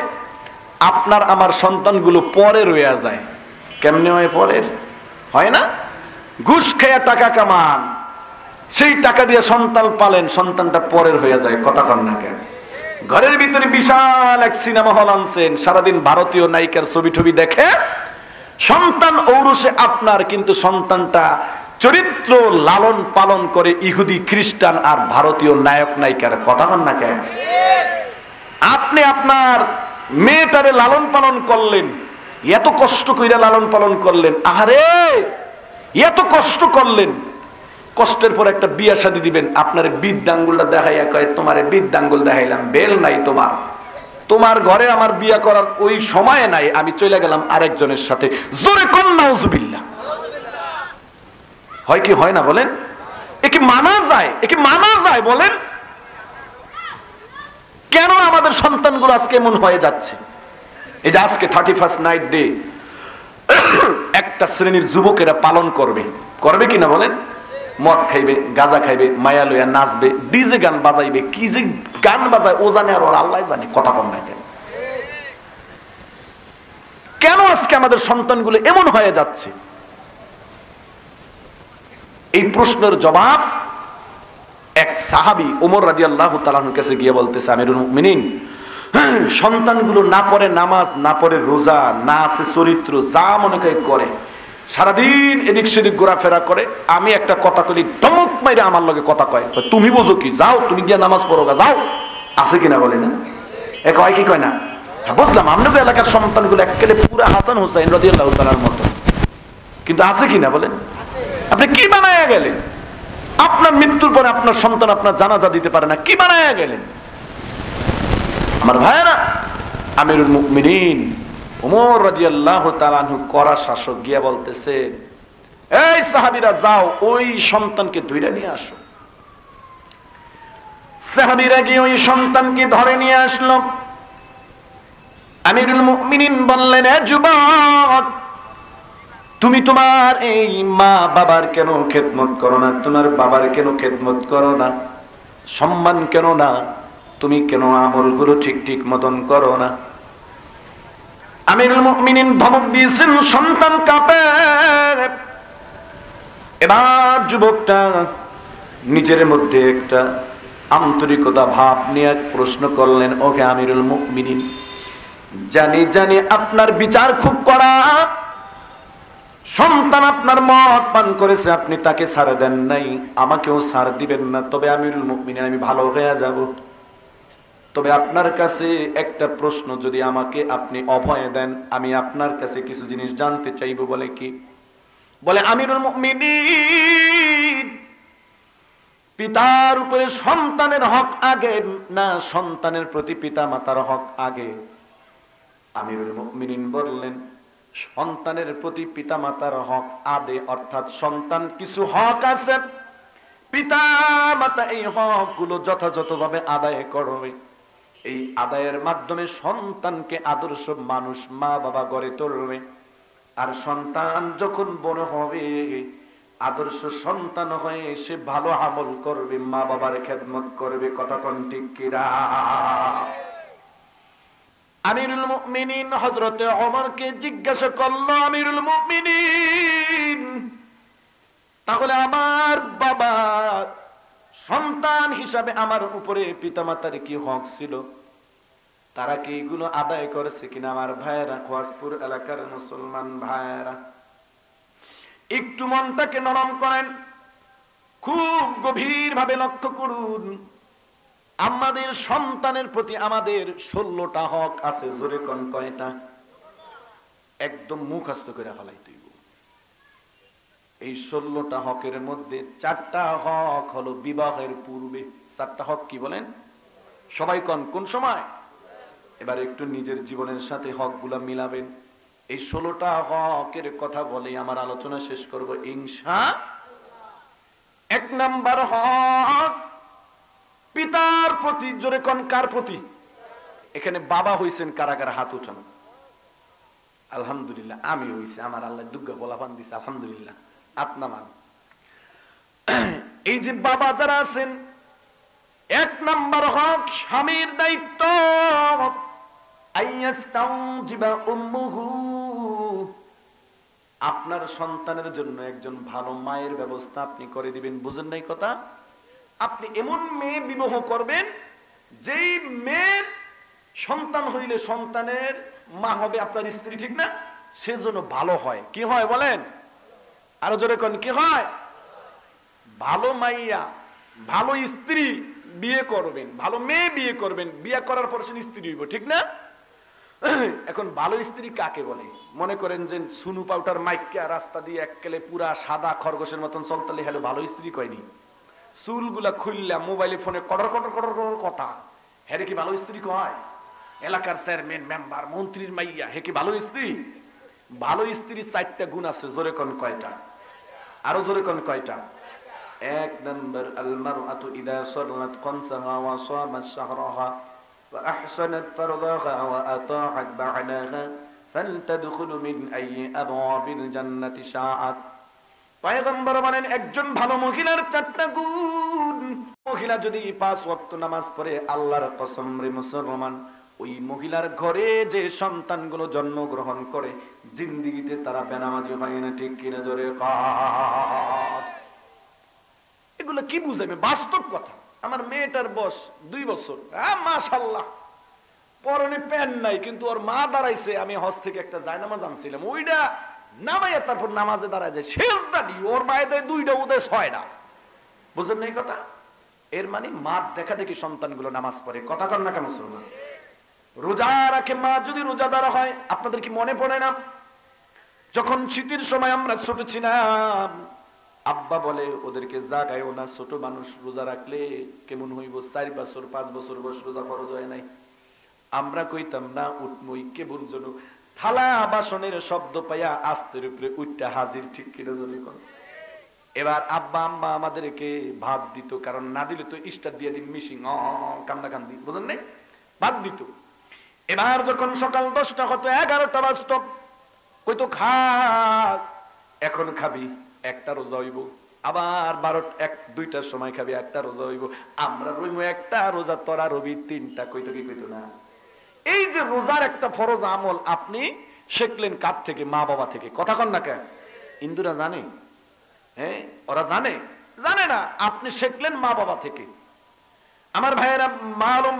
আপনার আমার সন্তানগুলো পরে রয়ে যায়। কেমনে হয় পরের? হয় না? ঘুষ খেয়ে টাকা কামান, সেই টাকা দিয়ে সন্তান পালেন, সন্তানটা পরের হয়ে যায়। কথা কন না কেন? ঘরের ভিতরে বিশাল এক সিনেমা হল আনছেন, সারাদিন ভারতীয় নায়িকার ছবি টবি দেখে সন্তান ঔরসে আপনার, কিন্তু সন্তানটা চরিত্র লালন পালন করে ইহুদি, খ্রিস্টান আর ভারতীয় নায়ক নায়িকার। কথা কন না কেন? আপনি আপনার মেয়েটারে লালন পালন করলেন, এত কষ্ট কইরা লালন পালন করলেন, আহারে এত কষ্ট করলেন, কষ্টের পর একটা বিয়া শাদী দিবেন, আপনার বৃদ্ধাঙ্গুলটা দেখাইয়া কয়, তোমার বৃদ্ধাঙ্গুল দেখাইলাম, বেল নাই তোমার, তোমার ঘরে আমার বিয়া করার ওই সময় নাই, আমি চলে গেলাম আরেকজনের সাথে। জোরে কোন নাউজুবিল্লাহ। হয় কি হয় না বলেন? একে মানা যায়? একে মানা যায় বলেন? কেন আমাদের সন্তানগুলো আজকে এমন হয়ে যাচ্ছে? এই যে আজকে 31st নাইট ডে একটা শ্রেণীর যুবকেরা পালন করবে, করবে কিনা বলেন? মদ খাইবে, গাঁজা খাইবে, মায়া লইয়া নাচবে, ডিজে গান বাজাইবে, কি যে গান বাজায় ও জানে আর ওর আল্লাহ জানে। কথা কম নাই কেন? কেন আজকে আমাদের সন্তানগুলো এমন হয়ে যাচ্ছে? এই প্রশ্নের জবাব এক সাহাবী ওমর রাদিয়াল্লাহু তাআলা আনহুর কাছে গিয়ে বলতেছে, আমিরুল মুমিনিন, সন্তানগুলো না পড়ে নামাজ, না পড়ে রোজা, না আছে চরিত্র, যা মনে করে সারাদিন এদিক সেদিক ঘোরাফেরা করে। আমি একটা কথা কলি, ধমক মাইরে আমার লগে কথা কয়, তুমি বোঝো কি, যাও তুমি গিয়া নামাজ পড়ো গা, যাও। আছে কিনা বলে না? এ কয় কি কয় না? বুঝলাম আপনাদের এলাকার সন্তানগুলো একেবারে পুরা হাসান হুসাইন রাদিয়াল্লাহু তাআলার মতো, কিন্তু আছে কিনা বলেন? আপনি কি বানায়া গেলেন? আপনার মৃত্যুর পরে আপনার সন্তান আপনার জানাজা দিতে পারে না, কি বানায়া গেলেন? আমার ভাইয়েরা, আমিরুল মুমিনিন ওমর রাদিয়াল্লাহু তাআলা আনহু কড়া শাসক গিয়া বলতেছে, এই সাহাবীরা যাও ওই সন্তানকে ধরে নিয়ে আসো। সাহাবীরা গিয়ে ওই সন্তানকে ধরে নিয়ে আসলো। আমিরুল মুমিনিন বললেন, এ যুবক, তুমি তোমার এই মা বাবার কেন খেদমত করো না? তোমার বাবার কেন খেদমত করো না? সম্মান কেন না? তুমি কেন আমলগুলো ঠিক ঠিক মতন করো না? আমিরুল মুমিনিন ধমক দিয়েছেন, সন্তান কাঁপে। এবার যুবকটা নিজের মধ্যে একটা আন্তরিকতা ভাব নিয়ে প্রশ্ন করলেন, ওকে আমিরুল মুমিনিন, জানি জানি আপনার বিচার খুব কড়া, সন্তান আপনার মদ পান করেছে, আপনি তাকে ছাড় দেন নাই, আমাকেও ছাড় দিবেন না। তবে আমিরুল মুমিনিন, আমি ভালো হয়ে যাব। তবে আপনার কাছে একটা প্রশ্ন, যদি আমাকে আপনি অভয় দেন, আমি আপনার কাছে কিছু জিনিস জানতে চাইব। বলে কি? বলে, আমিরুল মুমিনিন, পিতার উপরে সন্তানের হক আগে না সন্তানের প্রতি পিতা মাতার হক আগে? আমিরুল মুমিনিন বললেন, সন্তানের প্রতি পিতা মাতার হক আদে, অর্থাৎ সন্তান কিছু হক আছে, পিতা মাতা এই হকগুলো যথাযথভাবে আদায় করবে। এই আদায়ের মাধ্যমে সন্তানকে আদর্শ মানুষ, মা বাবা গড়ে তুলবে। আর সন্তান যখন বড় হবে, আদর্শ সন্তান হয়ে সে ভালো আমল করবে, মা বাবার খেদমত করবে। কথা কোন ঠিক কিনা? আমিরুল মুমিনিন হযরতে ওমরকে জিজ্ঞাসা করলো, আমিরুল মুমিনিন, তাহলে আমার বাবা সন্তান হিসাবে আমার উপরে পিতামাতার কি হক ছিল? তারা কি এগুলো আদায় করেছে কিনা? আমার ভাইয়েরা, খোয়াজপুর এলাকার মুসলমান ভাইয়েরা, একটু মনটাকে নরম করেন, খুব গভীর ভাবে লক্ষ্য করুন। আমাদের সন্তানের প্রতি আমাদের 16টা হক আছে। জোরে কোন কয়টা? একদম মুখস্থ করে ফেলাই তুই। এই 16টা হকের মধ্যে 4টা হক হলো বিবাহের পূর্বে। 4টা হক কি বলেন? সবাই কোন সময়? এবার একটু নিজের জীবনের সাথে হকগুলা মিলাবেন। এই 16টা হকের কথা বলে আমার আলোচনা শেষ করব ইনশাআল্লাহ। 1 নাম্বার হক পিতার প্রতি। জোরে কোন কার প্রতি? এখানে বাবা হইছেন কারা কারা? হাত উঠান। আলহামদুলিল্লাহ, আমি হইছি, আমার আল্লাহ দুগ্গা বলাপান দিছে, আলহামদুলিল্লাহ। আপনামান এই যে বাবা যারা আছেন, 1 নাম্বার হক স্বামীর দায়িত্ব, আপনার সন্তানের জন্য একজন ভালো মায়ের ব্যবস্থা আপনি করে দিবেন। বুঝেন নাই কথা? আপনি এমন মেয়ে বিবাহ করবেন, যেই মেয়ের সন্তান হইলে সন্তানের মা হবে আপনার স্ত্রী, ঠিক না? সেজন্য ভালো হয়। কি হয় বলেন? আরো জোরে কোন কি হয়? ভালো মাইয়া, ভালো স্ত্রী বিয়ে করবেন, ভালো মেয়ে বিয়ে করবেন, বিয়ে করার পর সে স্ত্রী হইব, ঠিক না? এখন ভালো স্ত্রী কাকে বলে? মনে করেন যে সুনু পাউডার মাইকা রাস্তা দিয়ে এককেলে পুরা সাদা খরগোশের মতন চলতালে হলো ভালো স্ত্রী কয়নি? চুলগুলা খুললা মোবাইলে ফোনে কটর কটর কটর কটর কথা, হ্যাঁ কি ভালো স্ত্রী কয়? এলাকার চেয়ারম্যান, মেম্বার, মন্ত্রীর মাইয়া, হে কি ভালো স্ত্রী? ভালো স্ত্রীর 4টা গুণ আছে। জোরে কোন কয়টা? আরো জোরে কোন কয়টা? 1 নাম্বার, আল মারআতু ইযা সাল্লাত কনসাহা ওয়া সামাত শাহরাহা فأحسنت فرجها وأطاعت بعلها فلتدخل من أي أبواب الجنة شاءت পয়গম্বর বলেন একজন ভালো মহিলার চারটা গুণ। মহিলা যদি 5 ওয়াক্ত নামাজ পড়ে, আল্লাহর কসম রে মুসলমান, ওই মহিলার ঘরে যে সন্তানগুলো জন্মগ্রহণ করে জিন্দেগিতে তারা বেনামাজি হয় না। ঠিক কিনা জোরে কাট। এগুলো কি বুঝাবে? বাস্তব কথা। আমার মেয়েটার বয়স 2 বছর, মাশাআল্লাহ, পরনে প্যান্ট নাই, কিন্তু ওর মা দাঁড়াইছে। আমি হজ থেকে একটা জায়নামাজ আনছিলাম, ওইটা নামাইয়া তারপর নামাজে দাঁড়ায় যায়, সেজদা দি ওর মায়ে দেয় 2টা, ওদের 6টা। বুঝলেন না এই কথা? এর মানে মার দেখা দেখি সন্তানগুলো নামাজ পড়ে। কথা কন না কেন মুসলমান? রোজা রাখে মা যদি রোজাদার হয়। আপনাদের কি মনে পড়ে না যখন শীতের সময় আমরা ছোট ছিলাম, আব্বা বলে ওদেরকে জাগায়ও না, ছোট মানুষ রোজা রাখলে কেমন হইব, 4 বছর 5 বছর বয়স রোজা ফরজ হয় নাই। আমরা কইতাম না, উঠমই কেবল যেন থালা বাসনের শব্দ পাইয়া আস্তের উপরে উঠটা হাজির। ঠিক কিনা জোরে কোন? এবার আব্বা আম্মা আমাদেরকে ভাত দিত, কারণ না দিলে তো স্টার দিয়ে দিন মিশিং কান্দা কান্দি, বুঝেন নাই, ভাত দিত। এবার যখন সকাল 10টা হতো, 11টা বাজত, কইতো খা, এখন খাবি, একটা রোজা হইব। আবার 2টার সময় খাবি, একটা রোজা হইব। আমরা রইমু একটা রোজা, তোরা রবি 3টা। কইতো কি কইতো না? এই যে রোজার একটা ফরজ আমল আপনি শিখলেন কার থেকে? মা বাবা থেকে। কথা কন না কেন? হিন্দুরা জানে? হ্যাঁ, ওরা জানে? জানে না। আপনি শিখলেন মা বাবা থেকে। আমার ভাইয়েরা,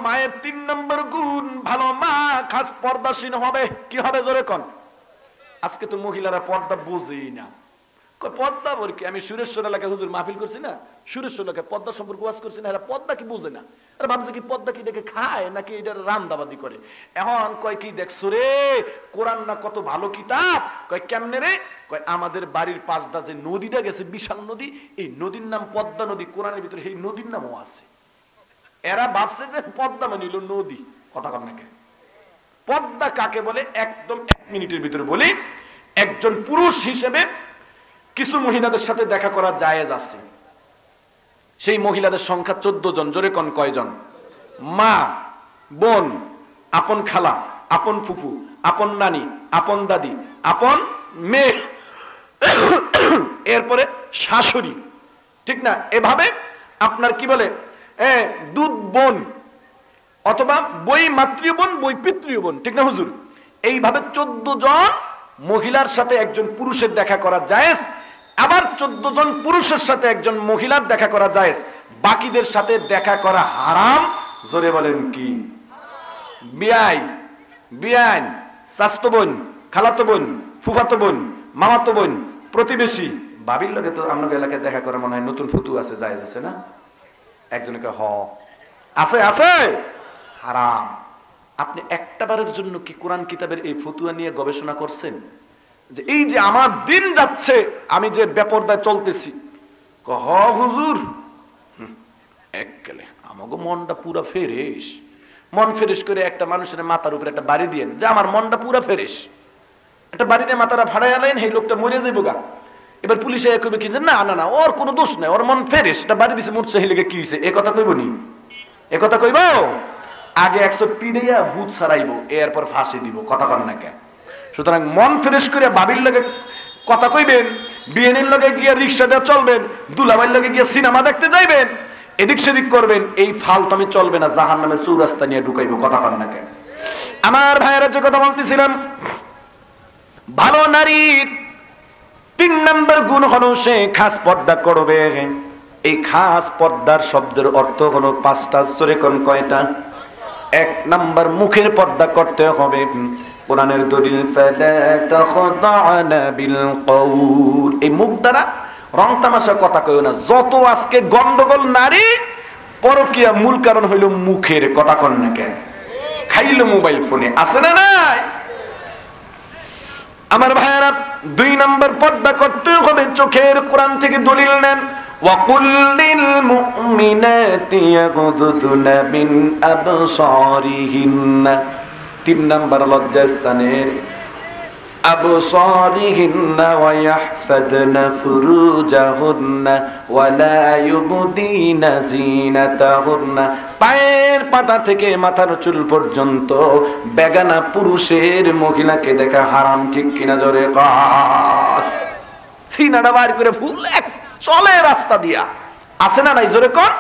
মায়ের 3 নম্বর গুণ, ভালো মা খাস পর্দাসীন হবে। কি হবে জোরে কন? আজকে তো মহিলারা পর্দা বুঝেই না। পর্দা বল কি? আমি সুরেশ্বর এলাকায় হুজুর মাহফিল করছি না, সুরেশ্বর এলাকায় পর্দা সম্পর্কে ওয়াজ করছি না, এরা পর্দা কি বুঝে না। আরে ভাবছে কি পর্দা কি দেখে খায় নাকি এটা রান্দাবাদি করে। এখন কয় কি দেখছো রে, কোরআন না কত ভালো কিতাব। কয় কেমনে রে? কয় আমাদের বাড়ির পাশদা যে নদীটা গেছে, বিশাল নদী, এই নদীর নাম পদ্মা নদী। কোরআনের ভিতরে এই নদীর নামও আছে। এরা ভাবছে যে পদ্মা মানে হলো নদী। কথা কন না কেন? পদ্মা কাকে বলে একদম 1 মিনিটের ভিতরে বলি। একজন পুরুষ হিসেবে কিছু মহিলাদের সাথে দেখা করা জায়েজ আছে। সেই মহিলাদের সংখ্যা 14 জন। জোরে কোন কয়জন? মা, বোন, আপন খালা, আপন ফুফু, আপন নানি, আপন দাদি, আপন মেয়ে, এরপরে শাশুড়ি। ঠিক না? এভাবে আপনার কি বলে দুধ বোন, অথবা বই মাতৃ বোন, বই পিতৃ বোন। ঠিক না হুজুর? এইভাবে 14 জন মহিলার সাথে একজন পুরুষের দেখা করা জায়েজ। আবার 14 জন পুরুষের সাথে একজন মহিলার দেখা করা জায়েজ। বাকিদের সাথে দেখা করা হারাম। জোরে বলেন কি? বিয়াই, বিয়ান, চাচতো বোন, খালাতো বোন, ফুফাতো বোন, মামাতো বোন, প্রতিবেশী, ভাবির লগে তো আপনার এলাকায় দেখা করা মনে হয় নতুন ফতু আছে, জায়েজ আছে না? একজনকে আছে আছে, হারাম। আপনি একটা বারের জন্য কি কোরআন কিতাবের এই ফতুয়া নিয়ে গবেষণা করছেন যে এই যে আমার দিন যাচ্ছে, আমি যে বেপরদায় চলতেছি? হুজুর এককালে আমাকে মনটা পুরা ফ্রেশ। মন ফ্রেশ করে একটা মানুষের মাথার উপরে একটা বাড়ি দিয়েন, যে আমার মনটা পুরা ফ্রেশ। একটা বাড়ি দিয়ে মাথাটা ভাড়াই আলেন, এই লোকটা মরে যাইব গা। এবার পুলিশে কইবে কি, না না না, ওর কোনো দোষ নাই, ওর মন ফ্রেশ, এটা বাড়ি দিছে, মরছে, এই লেগে কি হয়েছে? এ কথা কইব নি? এ কথা কইব? আগে 100 পিড়াইয়া বুথ ছাড়াইবো, এরপর ফাঁসি দিব। কথা কন না কেন? সুতরাং মন ফ্রেশ করে বাবির লগে কথা কইবেন, বিয়েনের লগে গিয়ে রিক্সা দিয়ে চলবেন, দুলাভাইয়ের লগে গিয়ে সিনেমা দেখতে যাইবেন, এদিক সেদিক করবেন, এই ফালতামি চলবে না, জাহান্নামের চৌরাস্তা নিয়ে ঢুকাইবো। কথা কন না কেন? আমার ভাইয়েরা, যে কথা বলতেছিলাম, ভালো নারীর 3 নম্বর গুণ হলো সে খাস পর্দা করবে। এই খাস পর্দার শব্দের অর্থ হলো 5টা। জোরে কোন কয়টা? 1 নম্বর, মুখের পর্দা করতে হবে। কোরআনের দলিল, ফালা তাখদা'না বিল কওল। এই মুখ দ্বারা রং তামাশা কথা কইও না। যত আজকে গন্ডগোল নারী পরকিয়া, মূল কারণ হইল মুখের। কথা কন না কেন? খাইলো মোবাইল ফোনে, আছে না নাই? আমার ভাইয়েরা, 2 নম্বর পর্দা করতে হবে চোখের। কোরআন থেকে দলিল নেন, وَقُلْ لِلْمُؤْمِنَاتِ يَغْضُضْنَ مِنْ أَبْصَارِهِنَّ। 3 নম্বর লজ্জাস্থানের أبصارهن ويحفظن فروجهن ولا يبدين زينتهن পায়ের পাতা থেকে মাথার চুল পর্যন্ত বেগানা পুরুষের মহিলাকে দেখা হারাম, ঠিক কিনা জোরে কর। সিনাটা বার করে ফুল এক চলে রাস্তা দিয়া, আছে না নাই জোরে কর।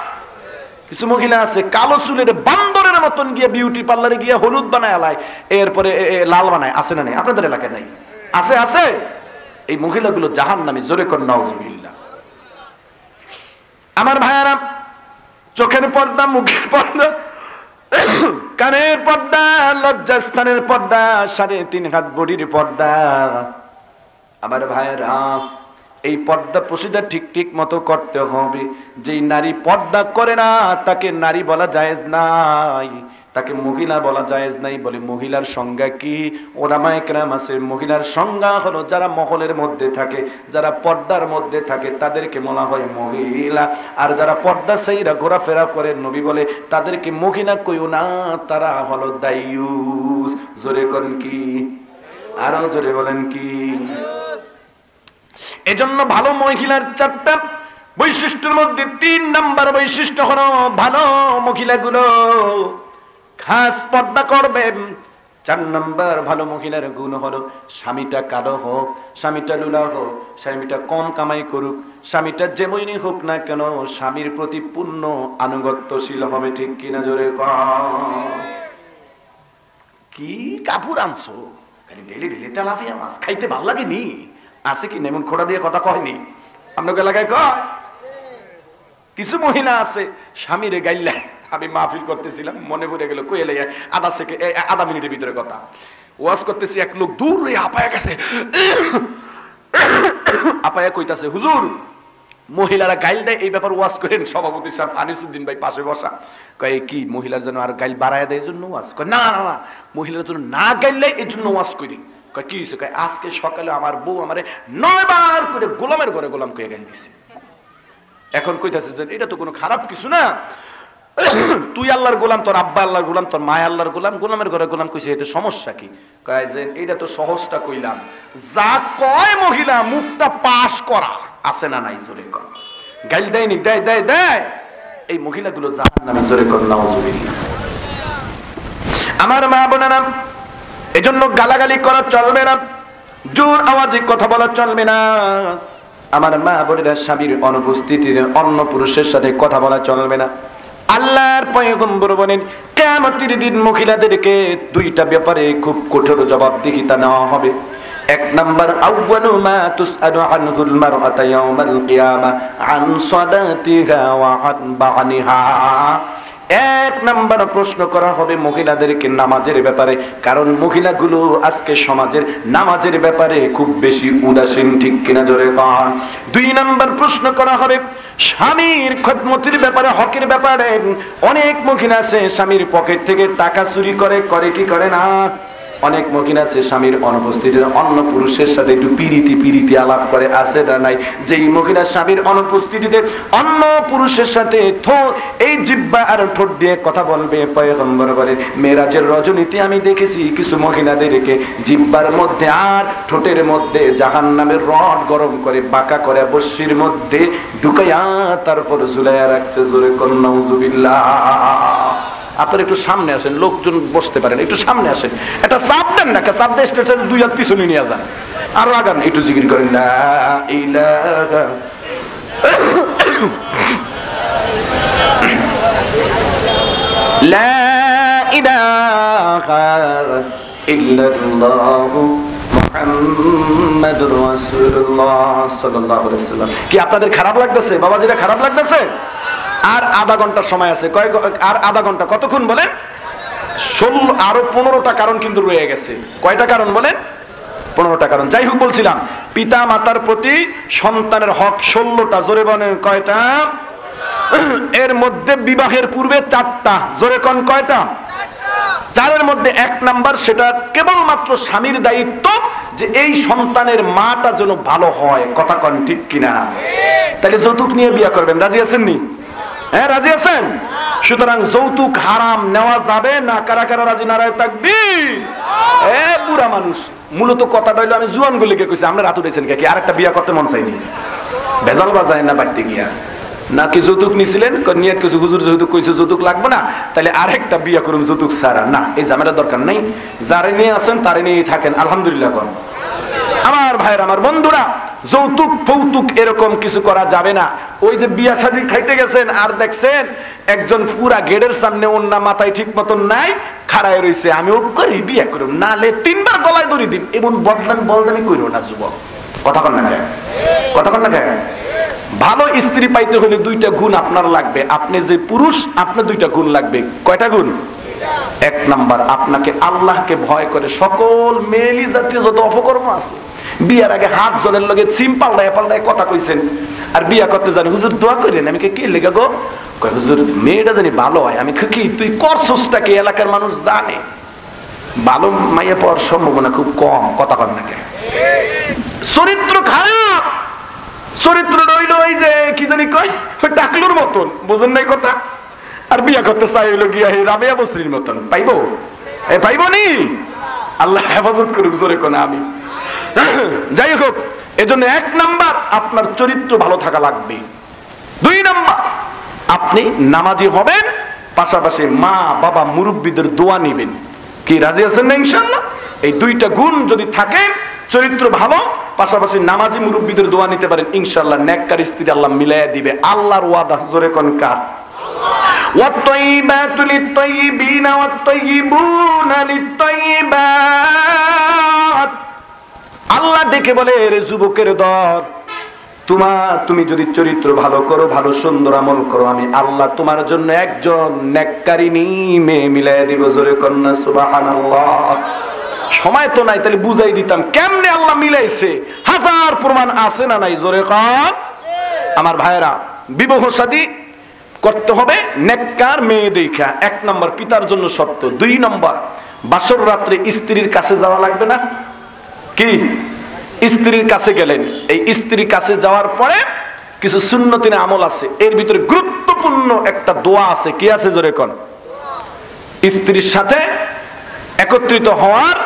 কিছু মহিলা আছে কালো চুলের বান্দরের মতন গিয়ে বিউটি পার্লারে গিয়ে হলুদ বানায় আলায়, এরপরে লাল বানায়, আছে না নাই? আপনাদের এলাকায় নাই? আছে আছে। এই মহিলাগুলো জাহান্নামী, জোরে কর নাউজুবিল্লাহ। আমার ভাইয়ারা, চোখের পর্দা, মুখের পর্দা, কানের পর্দা, লজ্জাস্থানের পর্দা, 3.5 হাত বডির পর্দা। আমার ভাইয়ারা, এই পর্দা প্রসিদ্ধ ঠিক ঠিক মতো করতে হবে। যেই নারী পর্দা করে না তাকে নারী বলা জায়েজ নাই, তাকে মহিলা বলা জায়েজ নাই। বলে মহিলার সংজ্ঞা কি? ওলামায়ে কেরাম আছে, মহিলার সংজ্ঞা হলো যারা মহলের মধ্যে থাকে, যারা পর্দার মধ্যে থাকে তাদেরকে বলা হয় মহিলা। আর যারা পর্দা সেইরা ঘোরাফেরা করে, নবী বলে তাদেরকে মহিলা কইও না, তারা হলো দায়ুস। জোরে করেন কি? আরো জোরে বলেন কি? এজন্য ভালো মহিলার 4টা বৈশিষ্ট্যের মধ্যে 3 নাম্বার বৈশিষ্ট্য হলো ভালো মহিলাগুলো খাস পর্দা করবেন। 4 নাম্বার ভালো মহিলার গুণ হলো স্বামীটা কালো হোক, স্বামীটা লুলা হোক, স্বামীটা কম কামাই করুক, স্বামীটা যেমনই হোক না কেন স্বামীর প্রতি পূর্ণ আনুগত্যশীল হবে, ঠিক কিনা জোরে কর। কি কাপড় আনছো, ডেলি ডেলি তেলাপিয়া মাছ খাইতে ভালো লাগেনি? আছে কি না? এমন খোড়া দিয়ে কথা কয়নি আপনাকে এলাকায়? কয় কিছু মহিলা আছে স্বামীরে গাইলা, আমি মাহফিল করতেছিলাম মনে পড়ে গেল, কইলে আধা মিনিটের ভিতরে কথা ওয়াজ করতেছি, এক লোক দূর আপায়া গেছে, আপায়া কইতাছে হুজুর মহিলারা গাইল দেয়, এই ব্যাপার ওয়াজ করেন। সভাপতি সাহেব আনিসুদ্দিন ভাই পাশে বসা, কয় কি মহিলার জন্য আর গাইল বাড়ায় দেয় এই জন্য ওয়াজ? কয় না না না, মহিলার জন্য না গাইলে এই জন্য ওয়াজ করি। কি হয়েছে? আজকে সকালে আমার বউ আমারে 9 বার করে গোলামের ঘরে গোলাম কয়ে গাইল দিছে। এখন কইতাছে যে এটা তো কোনো খারাপ কিছু না, তুই আল্লাহর গোলাম, তোর আব্বা আল্লাহর গোলাম, তোর মা আল্লাহর গোলাম, গোলামের ঘরে গোলাম কইছে, এটা সমস্যা কি? কয় যে এটা তো সহজটা কইলাম, যা কয় মহিলা মুখটা পাশ করা, আছে না নাই? জোরে কর। গাইল দেয়নি? দেয় দেয় দেয়। এই মহিলাগুলো জাহান্নামে, জোরে কর নাউজুবিল্লাহ। আমার মা বোনেরা, এজন্য গালাগালি করা চলবে না, জোর আওয়াজে কথা বলা চলবে না। আমার মা বোনেরা, স্বামীর অনুপস্থিতিতে অন্য পুরুষের সাথে কথা বলা চলবে না। আল্লাহর পয়গম্বর বলেন কিয়ামতের দিন মহিলাদেরকে 2টা ব্যাপারে খুব কঠোর জবাবদিহিতা নেওয়া হবে। 1 নাম্বার, আউয়ালু মা তুসআলু আনহুল মারআতু ইয়াউমাল কিয়ামা আন সালাতিহা ওয়া আন বানিহা। 1 নাম্বার প্রশ্ন করা হবে মহিলাদেরকে নামাজের ব্যাপারে, কারণ মহিলাগুলো আজকে সমাজের নামাজের ব্যাপারে খুব বেশি উদাসীন, ঠিক কিনা জোরে কর। 2 নাম্বার প্রশ্ন করা হবে স্বামীর খেদমতের ব্যাপারে, হকের ব্যাপারে। অনেক মহিলা আছে স্বামীর পকেট থেকে টাকা চুরি করে, করে কি করে না? অনেক মহিলা আছে স্বামীর অনুপস্থিতিতে অন্য পুরুষের সাথে একটু পিরিতি আলাপ করে, আছে না নাই? যেই মহিলা স্বামীর অনুপস্থিতিতে অন্য পুরুষের সাথে এই জিহ্বা আর ঠোঁট দিয়ে কথা বলবে, পয়গম্বর বলে মেরাজের রজনীতে আমি দেখেছি কিছু মহিলাদেরকে জিহ্বার মধ্যে আর ঠোঁটের মধ্যে জাহান্নামের রড গরম করে বাঁকা করে বস্যির মধ্যে ঢুকাইয়া তারপর ঝুলাইয়া রাখছে। জোরে কর নাউজুবিল্লাহ। আপনারা একটু সামনে আসেন, লোকজন বসতে পারেন, একটু সামনে আসেন, একটা চাপ দেন না, চাপ দিয়ে স্টেজের 2 হাত পিছনে নিয়ে যান, আরো আগান, একটু জিকির করেন লা ইলাহা লা ইলাহা ইল্লাল্লাহু মুহাম্মাদুর রাসূলুল্লাহ সাল্লাল্লাহু আলাইহি ওয়াসাল্লাম। কি আপনাদের খারাপ লাগতেছে? বাবাজিরা খারাপ লাগতেছে? আর আধা ঘন্টা সময় আছে। আর আধা ঘন্টা কতক্ষণ বলেন? 16, আরো 15টা কারণ কিন্তু রয়ে গেছে। কয়টা কারণ বলেন? 15টা কারণ। যাই হোক, বলছিলাম পিতা মাতার প্রতি সন্তানের হক 16টা। জোরে বলেন কয়টা? এর মধ্যে বিবাহের পূর্বে 4টা। জোরে কোন কয়টা? 4-এর মধ্যে 1 নাম্বার, সেটা কেবলমাত্র স্বামীর দায়িত্ব যে এই সন্তানের মাটা যেন ভালো হয়। কথা কন ঠিক কিনা? তাহলে যৌতুক নিয়ে বিয়ে করবেন, রাজি আছেন নি? হ্যাঁ রাজি আছেন? সুতরাং যৌতুক হারাম, নেওয়া যাবে না। কারা কারা রাজি? নারায়ে তাকবীর। বুড়া মানুষ মূলত কথাটা হইলো, আমি জুয়ান গুলিকে কইছি আমরা রাত উঠেছেন কি আরেকটা বিয়া করতে মন চাইনি, ভেজাল বাজায় না বাড়তে গিয়া নাকি যৌতুক নিছিলেন নিয়ত কিছু হুজুর যৌতুক কইছে যৌতুক লাগবে না তাহলে আরেকটা বিয়া করুন যৌতুক ছাড়া, না এই ঝামেলা দরকার নাই। যারে নিয়ে আছেন তারে নিয়েই থাকেন, আলহামদুলিল্লাহ করেন। আমার ভাইয়ের, আমার বন্ধুরা, যৌতুক ফৌতুক এরকম কিছু করা যাবে না। ওই যে বিয়া শাদী খাইতে গেছেন আর দেখছেন একজন পুরা গেটের সামনে ওন্না মাথায় ঠিক মতন নাই খাড়ায় রইছে, আমি ও করি বিয়া করুম, নালে 3 বার গলায় দড়ি দিন। এমন বদনামি কইরো না যুবক। কথা কন না কেন? কথা কন না কেন? ভালো স্ত্রী পাইতে হলে 2টা গুণ আপনার লাগবে। আপনি যে পুরুষ, আপনার 2টা গুণ লাগবে। কয়টা গুণ? 1 নাম্বার, আপনাকে আল্লাহকে ভয় করে সকল মেলি জাতীয় যত অপকর্ম আছে, বিয়ার আগে হাত জনের লগে সিম পাল্টায় পাল্টায় কথা কইছেন, আর বিয়া করতে জানি হুজুর দোয়া করেন। আমি কে লেগে গো? কয় হুজুর মেয়েটা জানি ভালো হয়। আমি কি তুই করছসটাকে এলাকার মানুষ জানে, ভালো মাইয়া পাওয়ার সম্ভাবনা খুব কম। কথা কন না কেন? চরিত্র খারাপ, চরিত্র রইল ওই যে কি জানি কয় ওই টাকলুর মতন, বুঝেন নাই কথা? আর বিয়া করতে চাই হইলো গিয়া রাবেয়া বসরির মতন। পাইবো? পাইবো নি? আল্লাহ হেফাজত করুক, জোরে কোন আমি। যাই হোক, এজন্য 1 নাম্বার আপনার চরিত্র ভালো থাকা লাগবে। 2 নাম্বার, আপনি নামাজি হবেন, পাশাপাশি মা বাবা মুরব্বীদের দোয়া নিবেন। কি রাজি আছেন না ইনশাআল্লাহ? এই 2টা গুণ যদি থাকে, চরিত্র ভালো, পাশাপাশি নামাজি মুরব্বীদের দোয়া নিতে পারেন, ইনশাআল্লাহ নেককার স্ত্রী আল্লাহ মিলাইয়া দিবে। আল্লাহর ওয়াদা, জোরে কোন কার? ওয়াত-তাইয়িবাতু লিত-তাইয়িবিনা ওয়াত-তাইয়িবুনা লিত-তাইয়িবাত। আল্লাহ দেখে বলে, রে যুবকের দল, তুমি যদি চরিত্র ভালো করো, ভালো সুন্দর আমল করো, আমি আল্লাহ তোমার জন্য একজন নেককারিনী মেয়ে মিলাইয়া দিব। জোরে কন্যা সুবহানাল্লাহ। সময় তো নাই, তাহলে বুঝাই দিতাম কেমনে আল্লাহ মিলাইছে। হাজার প্রমাণ আছে না নাই? জোরে কর। আমার ভাইরা, বিবাহ শাদী করতে হবে নেককার মেয়ে দেখা। 1 নাম্বার পিতার জন্য শর্ত। 2 নাম্বার, বাসর রাত্রে স্ত্রীর কাছে যাওয়া লাগবে না। কি? স্ত্রীর কাছে গেলেন, এই স্ত্রীর কাছে যাওয়ার পরে কিছু সুন্নতিন আমল আছে, এর ভিতরে গুরুত্বপূর্ণ একটা দোয়া আছে। কি আছে? জোরে কোন। স্ত্রীর সাথে একত্রিত হওয়ার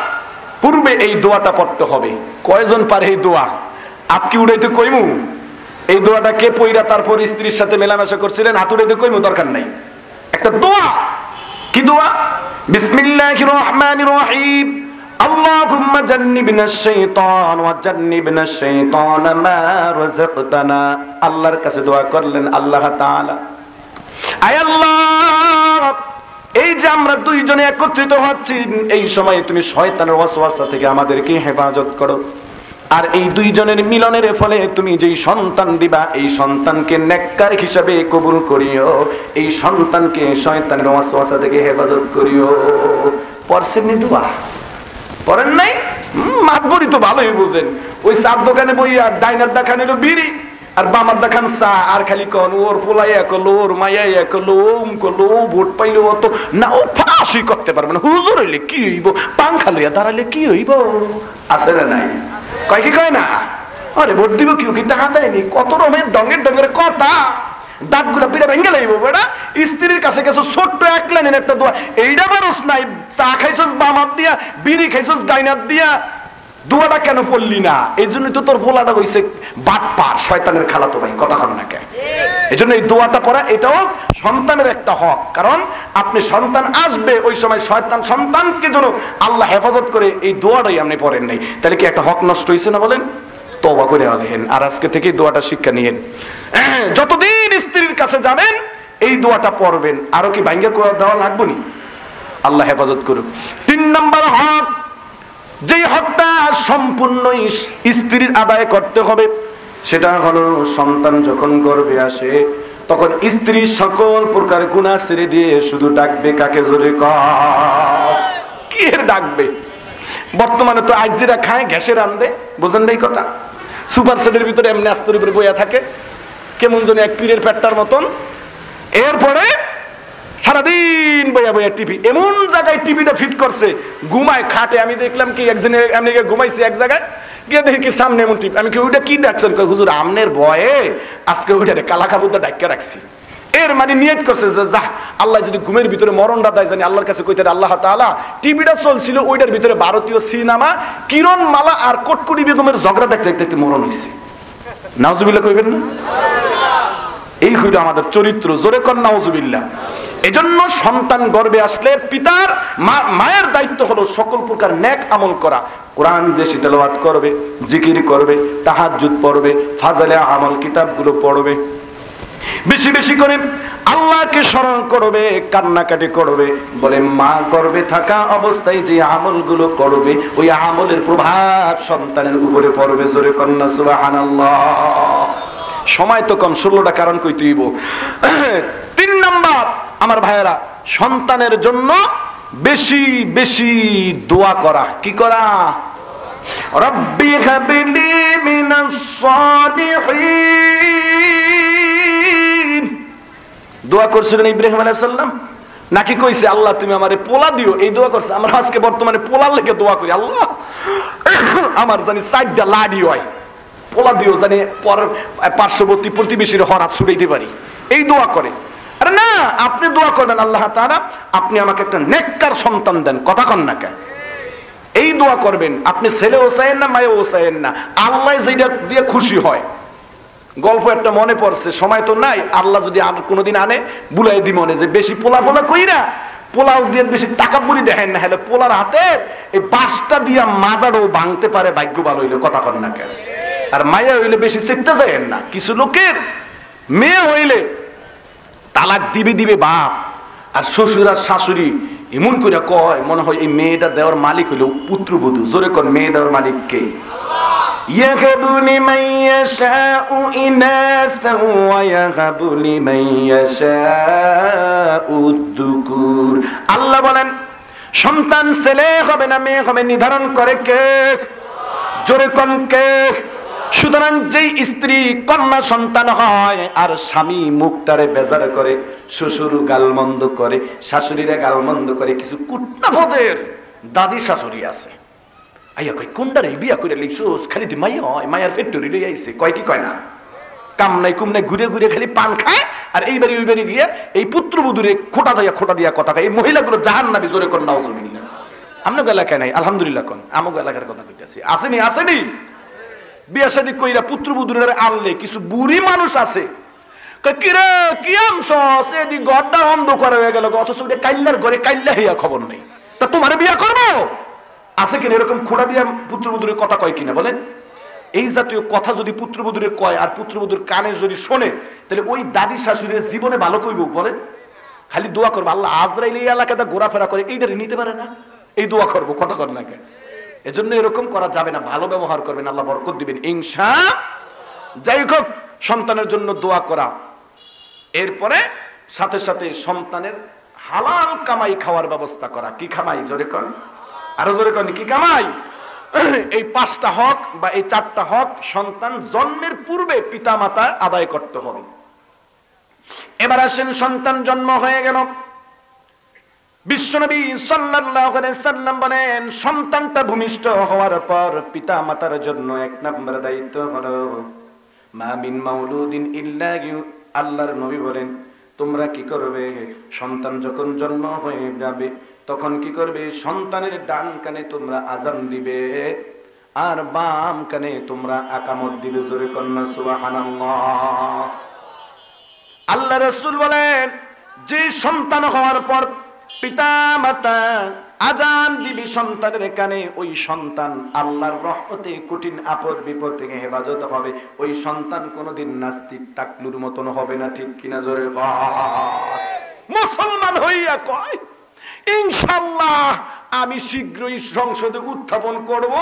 পূর্বে এই দোয়াটা পড়তে হবে। কয়জন পারে এই দোয়া? আপকি উড়াইতে কইমু? এই দোয়াটা কে পইরা তারপর স্ত্রীর সাথে মেলামেশা করছিলেন? হাত উড়াইতে কইমু? দরকার নাই। একটা দোয়া। কি দোয়া? বিসমিল্লাহির রহমানির রহিম। আল্লাহুম্মা জান্নিবনাশ শাইতান ওয়া জান্নিবনাশ শাইতানা মা রাযাকতানা। আল্লাহর কাছে দোয়া করলেন আল্লাহ তাআলা, আয় আল্লাহ, এই যে আমরা 2 জনে একত্রিত হচ্ছি, এই সময় তুমি শয়তানের ওয়াসওয়াসা থেকে আমাদেরকে হেফাজত করো। আর এই 2 জনের মিলনের ফলে তুমি যেই সন্তান দিবা, এই সন্তানকে নেককার হিসাবে কবুল করিও। এই সন্তানকে শয়তানের ওয়াসওয়াসা থেকে হেফাজত করিও। পড়ছেন নি দোয়া? পড়েন নাই? মাতবরি তো ভালোই বুঝেন। ওই চার দোকানে বই আর ডাইনার দেখান এলো বিড়ি, আর বামার দেখান চা, আর খালি কন ওর পোলাইয়া করলো, ওর মাইয়া করলো, ওম করলো, ও ভোট পাইলো, অত না ও ফাঁসি করতে পারবে না। হুজুর হইলে কি হইব, পাংখা লইয়া দাঁড়ালে কি হইব? আছে না নাই? কয় কি কয় না? আরে ভোট দিব কেউ কি টাকা দেয়নি? কত রকমের ডঙ্গের কথা, দাঁতগুলা পিড়া ভেঙে লাইব। বেটা স্ত্রীর কাছে গেছো, ছোট্ট 1 লাইনের একটা দোয়া, এইটা বারোস নাই। চা খাইছস বামাত দিয়া, বিড়ি খাইছস ডাইনার দিয়া, দোয়াটা কেন পড়লি না? এই জন্যই তো তোর পোলাটা হইছে বাটপার, শয়তানের খালাতো ভাই। কথা কন না কেন? এই জন্য এই দোয়াটা পড়া, এটাও সন্তানের একটা হক। কারণ আপনি সন্তান আসবে, ওই সময় সন্তানকে যেন আল্লাহ হেফাজত করে, এই দোয়াটাই আপনি পড়েন নাই, তাহলে কি একটা হক নষ্ট হয়েছে না? বলেন, তওবা করে আলেন। আর আজকে থেকে দোয়াটা শিক্ষা নিয়েন। যতদিন স্ত্রীর কাছে যাবেন এই দোয়াটা পড়বেন। আরো কি ভাঙ্গা করে দেওয়া লাগবে নি? আল্লাহ হেফাজত করুক। 3 নাম্বার হক, যে হকটা সম্পূর্ণ স্ত্রীর আদায় করতে হবে, সেটা হলো সন্তান যখন গর্ভে আসে তখন স্ত্রী সকল প্রকার গুনাহ ছেড়ে দিয়ে শুধু ডাকবে কাকে? জোরে কর। কি এর ডাকবে? বর্তমানে তো আইজিরা খায় গ্যাসে রান্ধে, বুঝেন এই কথা? সুপার সেটের ভিতরে এমনি আস্তর উপরে বইয়া থাকে, কেমন যেন এক পীরের পেটটার মতন। এরপরে সারাদিন বইয়া বইয়া টিভি, এমন জায়গায় টিভিটা ফিট করছে, ঘুমায় খাটে। আমি দেখলাম কি একজনে এমনি ঘুমাইছে এক জায়গায়, গিয়ে দেখি কি সামনে এমন টিভি। আমি কি ওইটা কি ডাকছেন? হুজুর আমনের ভয়ে আজকে ওইটারে কালা কাপড়টা ডাক্কা রাখছি। এর মানে নিয়ত করছে যে যা আল্লাহ যদি ঘুমের ভিতরে মরণটা দেয় জানি আল্লাহর কাছে কইতে আল্লাহ তাআলা টিভিটা চলছিল ওইটার ভিতরে ভারতীয় সিনেমা কিরণমালা আর কটকটি বেগমের ঝগড়া দেখতে দেখতে মরণ হইছে। নাউজুবিল্লাহ কইবেন না? এই হইল আমাদের চরিত্র, জোরে কর নাউজুবিল্লাহ। এজন্য সন্তান গর্ভে আসলে পিতার মায়ের দায়িত্ব হলো সকল প্রকার নেক আমল করা। কোরআন বেশি তেলাওয়াত করবে, জিকির করবে, তাহাজ্জুদ পড়বে, ফাজালে আমল কিতাবগুলো পড়বে, বেশি বেশি করে আল্লাহকে স্মরণ করবে, কান্নাকাটি করবে। বলে মা গর্ভে থাকা অবস্থায় যে আমলগুলো করবে ওই আমলের প্রভাব সন্তানের উপরে পড়বে। জোরে কন্যা সুবহানাল্লাহ। সময় তো কম, 16টা কারণ কইতে হইব। 3 নাম্বার আমার ভাইয়েরা, সন্তানের জন্য বেশি বেশি দোয়া করা। কি করা? রব্বি হাবলি মিনাস সালিহিন। দোয়া করছিলেন ইব্রাহিম আলাইহিস সালাম নাকি কইছে আল্লাহ তুমি আমারে পোলা দিও? এই দোয়া করছে। আমরা আজকে বর্তমানে পোলার লেগে দোয়া করি, আল্লাহ আমার জানি 4টা লাডি হয়, পোলা দিও জানি পার্শ্ববর্তী প্রতিবেশীর হরাত ছুটাইতে পারি, এই দোয়া করে। আরে না, আপনি দোয়া করবেন আল্লাহ তাআলা আপনি আমাকে একটা নেককার সন্তান দেন। কথা কন না কেন? এই দোয়া করবেন। আপনি ছেলেও চাইেন না, মায়েও চাইেন না, আল্লাহ যেটা দিয়ে খুশি হয়। গল্প একটা মনে পড়ছে, সময় তো নাই, আল্লাহ যদি আর কোনোদিন আনে বুলাই দি মনে যে বেশি পোলা পোলা কইরা পোলাও দিয়ে বেশি টাকা বুড়ি দেখেন না, হলে পোলার হাতে এই 5টা দিয়া মাজারও ভাঙতে পারে, ভাগ্য ভালো হইলে। কথা কন না কেন? আর মায়া হইলে বেশি চিন্তা চাইেন না। কিছু লোকের মেয়ে হইলে তালাক দিবে দিবে বাপ, আর শ্বশুর আর শাশুড়ি এমন করে কয় মনে হয় এই মেয়েটা দেওয়ার মালিক হইল পুত্রবধূ। জোরে কর, মেয়ে দেওয়ার মালিক কে? ইয়াহাবু লিমান ইয়াশাউ ইনাসা ওয়া ইয়াহাবু লিমান ইয়াশাউ যুকুর। আল্লাহ বলেন সন্তান ছেলে হবে না মেয়ে হবে নির্ধারণ করে কে? জোরে কোন কে? সুতরাং যেই স্ত্রী কন্যা সন্তান হয় আর স্বামী মুখটারে বেজার করে, শ্বশুর গালমন্দ করে, শাশুড়িরা গালমন্দ করে, কিছু কুটনাফদের দাদি শাশুড়ি আছে, আইয়া কই কোনটারে বিয়া করে লিখছোস, খালি দি মাইয়া হয়, মায়ার ফ্যাক্টরি লই আইছে, কয় কি কয় না, কাম নাই কুম নাই, ঘুরে ঘুরে খালি পান খায় আর এইবারে ওইবারে গিয়ে এই পুত্রবধূরে খোটা দিয়া কথা কয়। এই মহিলাগুলো জাহান্নামী। জোরে কোন নাউজুবিল্লাহ। আপনার এলাকায় নাই, আলহামদুলিল্লাহ কোন আমাকে এলাকার কথা কইতাছি। আসেনি আসেনি বিয়া শাদী কইরা পুত্রবধূরে আনলে কিছু বুড়ি মানুষ আছে, কিরে কি আমছস, এদি ঘরটা অন্ধ করা হয়ে গেল, অথচ ওটা কাইল্লার ঘরে কাইল্লা হইয়া খবর নেই, তা তোমার বিয়া করবো? আছে কিনা এরকম খোঁড়া দিয়া পুত্রবধূরের কথা কয় কিনা বলেন? এই জাতীয় কথা যদি পুত্রবধূরে কয় আর পুত্রবধূর কানে যদি শোনে, তাহলে ওই দাদি শাশুড়ির জীবনে ভালো কইব বলেন? খালি দোয়া করবো আল্লাহ আজরাইল এই এলাকাতে ঘোরাফেরা করে এইটারে নিতে পারে না, এই দোয়া করবো। কথা কর না কেন? এজন্য এরকম করা যাবে না, ভালো ব্যবহার করবেন, আল্লাহ বরকত দিবেন ইনশাআল্লাহ। যাই হোক, সন্তানের জন্য দোয়া করা, এরপরে সাথে সাথে সন্তানের হালাল কামাই খাওয়ার ব্যবস্থা করা। কি কামাই? জোরে কর, আরো জোরে কর, কি কামাই? এই 5টা হক বা এই 4টা হক সন্তান জন্মের পূর্বে পিতা মাতা আদায় করতে হবে। এবার আসেন, সন্তান জন্ম হয়ে গেল, বিশ্বনবী সাল্লাল্লাহু আলাইহি সাল্লাম বলেন সন্তানটা ভূমিষ্ঠ হওয়ার পর পিতা মাতার জন্য 1 নম্বর দায়িত্ব হলো মা মিন মাউলুদিন ইল্লা আল্লাহর নবী বলেন তোমরা কি করবে, সন্তান যখন জন্ম হয়ে যাবে তখন কি করবে, সন্তানের ডান কানে তোমরা আযান দিবে আর বাম কানে তোমরা আকামত দিবে। জোরে কন্যা সুবহানাল্লাহ। আল্লাহ রাসূল বলেন যে সন্তান হওয়ার পর পিতা মাতা আযান দিবি সন্তানের কানে, ওই সন্তান আল্লাহর রহমতে কঠিন আপদ বিপদ থেকে হেফাজত হবে। ওই সন্তান কোনোদিন নাস্তিক টাকলুর মতন হবে না। ঠিক কিনা? জোরে মুসলমান হইয়া কয় ইনশাআল্লাহ আমি শীঘ্রই সংসদে উত্থাপন করব,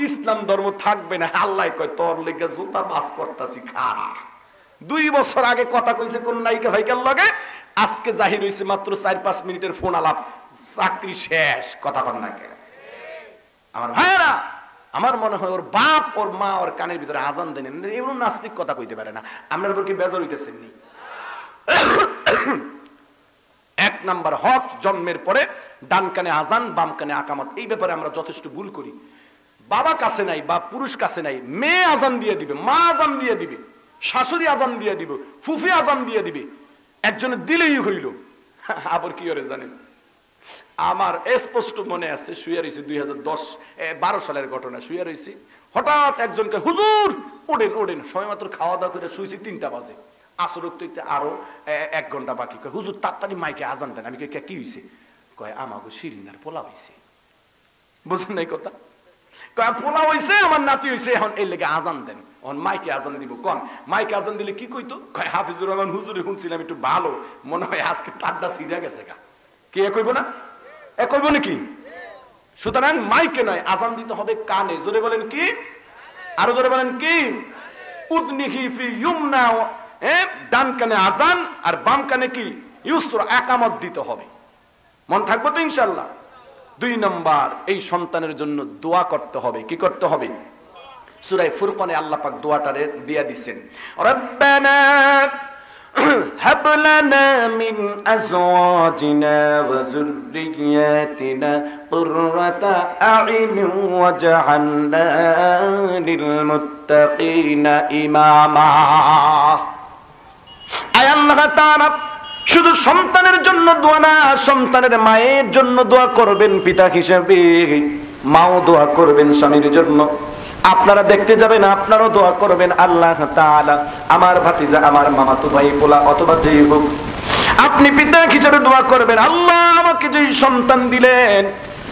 ইসলাম ধর্ম থাকবে না। আল্লাহ কয় তোর লেগে জুতা বাস করতাছি খাড়া। 2 বছর আগে কথা কইছে কোন নায়িকা ভাইকার লগে, আজকে জাহির হইছে মাত্র 4-5 মিনিটের ফোন আলাপ, চাকরি শেষ। কথা কর না কেন? আমার ভাইরা, আমার মনে হয় ওর বাপ ওর মা ওর কানের ভিতরে আজান দেন, এমন নাস্তিক কথা কইতে পারে না। আপনার উপর কি বেজার হইতেছেন নি? 1 নাম্বার হক, জন্মের পরে ডান কানে আজান বাম কানে আকামত। এই ব্যাপারে আমরা যথেষ্ট ভুল করি। বাবা কাছে নাই বা পুরুষ কাছে নাই, মেয়ে আজান দিয়ে দিবে, মা আজান দিয়ে দিবে, শাশুড়ি আজান দিয়ে দিবে, ফুফি আজান দিয়ে দিবে। একজনের দিলেই হইল। আবার কি করে জানেন, আমার স্পষ্ট মনে আছে, শুয়ে রয়েছি 2012 সালের ঘটনা, শুয়ে রয়েছি, হঠাৎ একজনকে হুজুর ওঠেন ওঠেন, সময় মাত্র খাওয়া দাওয়া করে শুয়েছি 3টা বাজে, আসর হইতে আরো 1 ঘন্টা বাকি। কয় হুজুর তাড়াতাড়ি মাইকে আজান দেন। আমি কি হয়েছে? কয় আমাকে শিরিনার পোলা হয়েছে। বুঝলেন নাই কথা? কয় পোলা হয়েছে, আমার নাতি হয়েছে, এখন এই লেগে আজান দেন। মাইকে আজান দিব। কোন মাইকে আজান দিলে কি কইতো? কয় হাফিজুর রহমান হুজুরে শুনছিলাম একটু ভালো, মনে হয় আজকে টাড্ডা সিধা গেছে গা। কে কইব না? কইব নাকি? সুতরাং মাইকে নয়, আজান দিতে হবে কানে। জোরে বলেন কি? আরো জোরে বলেন কি? উদনিহি ফি ইউমনা, ডান কানে আজান আর বাম কানে কি? ইউসরা, একামত দিতে হবে। মন থাকবে তো ইনশাআল্লাহ। 2 নম্বর, এই সন্তানের জন্য দোয়া করতে হবে। কি করতে হবে? সূরা ফুরকানে আল্লাহ পাক দোয়াটারে দিয়া দিবেন, রব্বানা হাব লানা মিন আজওয়াজিনা ওয়া যুররিয়াতিনা কুররাতা আ'ইনিন ওয়াজআলনা লিল মুত্তাকিনা ইমামা। আয় আল্লাহ তাআলা শুধু সন্তানের জন্য দোয়া না, সন্তানের মায়ের জন্য দোয়া করবেন। পিতা হিসেবে মাও দোয়া করবেন স্বামীর জন্য। আপনারা দেখতে যাবেন, আপনারাও দোয়া করবেন, আল্লাহ তাআলা আমার ভাতিজা, আমার মামাতো ভাই পোলা অথবা যেই হোক, আপনি পিতা হিসেবে দোয়া করবেন, আল্লাহ আমাকে যেই সন্তান দিলেন,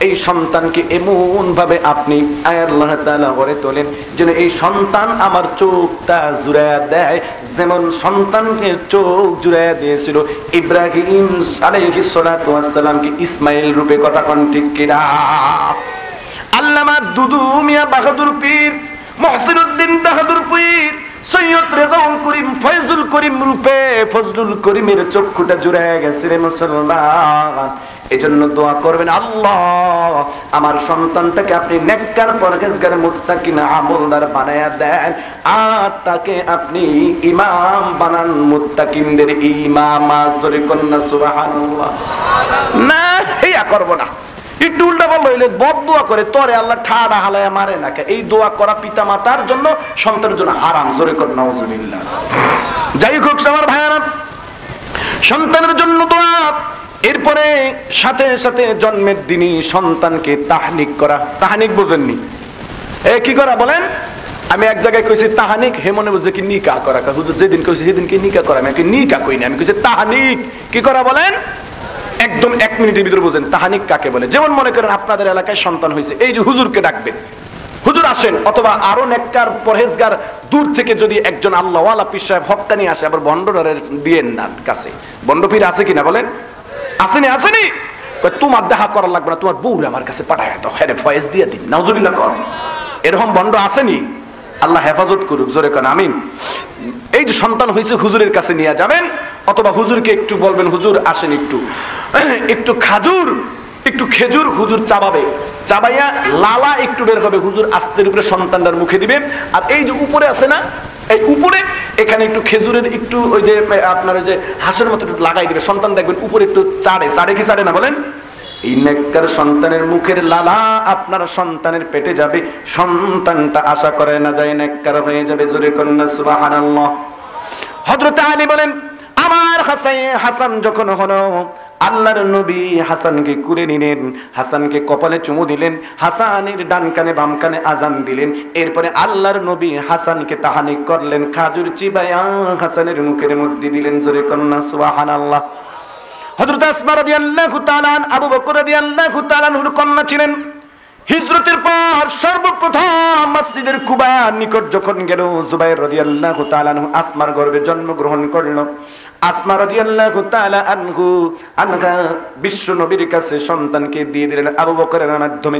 এই সন্তানকে এমন ভাবে আপনি আল্লাহ তাআলা গড়ে তোলেন যেন এই সন্তান আমার চোখটা জুড়াইয়া দেয়, যেমন সন্তানকে চোখ জুড়াইয়া দিয়েছিল ইব্রাহিম আলাইহিস সালাতু ওয়াস সালামকে ইসমাইল রূপে। কথা কোন ঠিক কিনা? আল্লামা দুদু মিয়া বাহাদুর পীর, মহসিনুদ্দিন বাহাদুর পীর, সৈয়দ রেজাউল করিম, ফয়জুল করিম রূপে ফজলুল করিমের চক্ষুটা জুড়াইয়া গেছে রে মুসলমান। এজন্য দোয়া করবেন, আল্লাহ আমার সন্তানটাকে আপনি নেককার পরহেজগার মুত্তাকিন আমলদার বানায়া দেন, আর তাকে আপনি ইমাম বানান, মুত্তাকিনদের ইমাম। জোরে কন্না সুবহানাল্লাহ। না ইয়া করব না, একটু উল্টা বল হইলে বদদোয়া করে তোরে আল্লাহ ঠাড়া হালায়া মারে না। এই দোয়া করা পিতা মাতার জন্য, সন্তানের জন্য হারাম। জোরে কর নাউজুবিল্লাহ। যাই হোক আমার ভাইয়ারা, সন্তানের জন্য দোয়া। এরপরে সাথে সাথে জন্মের দিনই সন্তানকে তাহনিক করা। তাহনিক বুঝেননি? কি করা বলেন? আমি এক জায়গায় কইছি তাহানিক, হে মনে বুঝে কি নিকাহ করা। হুজুর যেদিন কইছি সেদিন কি নিকাহ করা? আমি নিকাহ কই না, আমি কইছি তাহানিক। কি করা বলেন? একদম 1 মিনিটের ভিতরে বুঝেন তাহানিক কাকে বলে। যেমন মনে করেন আপনাদের এলাকায় সন্তান হয়েছে, এই যে হুজুরকে ডাকবেন, হুজুর আসেন, অথবা আরো নেককার পরহেজগার দূর থেকে যদি একজন আল্লাহওয়ালা পীর সাহেব হক্কানি আসে, আবার বন্ডরারের দিয়েন না কাছে। বন্ড পীর আছে কিনা বলেন? আসেনি? আসেনি? তোমার দেখা করা লাগবে না, তোমার বউরে আমার কাছে পাঠায় দাও, হ্যাঁ ফয়েজ দিয়ে দিন, নাউজুবিল্লাহ কর। এরকম বন্ড আসেনি? আল্লাহ হেফাজত করুক, জোরে কান আমিন। এই যে সন্তান হয়েছে, হুজুরের কাছে নিয়ে যাবেন, অথবা হুজুরকে একটু বলবেন, হুজুর আসেন, একটু খাজুর, একটু খেজুর হুজুর চাবাবে, চাবাইয়া লালা একটু বের হবে, হুজুর আস্তের উপরে সন্তানটার মুখে দিবেন। আর এই যে উপরে আছে না, এই উপরে এখানে একটু খেজুরের একটু ওই যে আপনার ওই যে হাঁসের মতো একটু লাগাই দিবে, সন্তান দেখবেন উপরে একটু চাড়ে। চাড়ে কি চাড়ে না বলেন? এই নেককার সন্তানের মুখের লালা আপনার সন্তানের পেটে যাবে, সন্তানটা আশা করে না যায় নেককার হয়ে যাবে। জোরে কন্না সুবহানাল্লাহ। হযরত আলী বলেন, আমার হাসান যখন হলো, আল্লাহর নবী হাসানকে কুলে নিলেন, হাসানকে কপালে চুমু দিলেন, হাসানের ডান কানে বাম কানে আজান দিলেন। এরপরে আল্লাহর নবী হাসানকে তাহানিক করলেন, খাজুর চিবায়া হাসানের মুখের মধ্যে দিলেন। জোরে কন্না সুবহানাল্লাহ। হযরত আসমা রাদিয়াল্লাহু তাআলা আবু বকর রাদিয়াল্লাহু তাআলা এর কন্যা ছিলেন। হিজরতের পর সর্বপ্রথম মসজিদের কুবার নিকট যখন গেল, জুবাইর রাদিয়াল্লাহু তাআলা আসমার গর্ভে জন্মগ্রহণ করল। আসমা রাদিয়াল্লাহু তাআলা আনহা বিশ্ব নবীর কাছে সন্তানকে দিয়ে দিলেন আবু বকরের মাধ্যমে।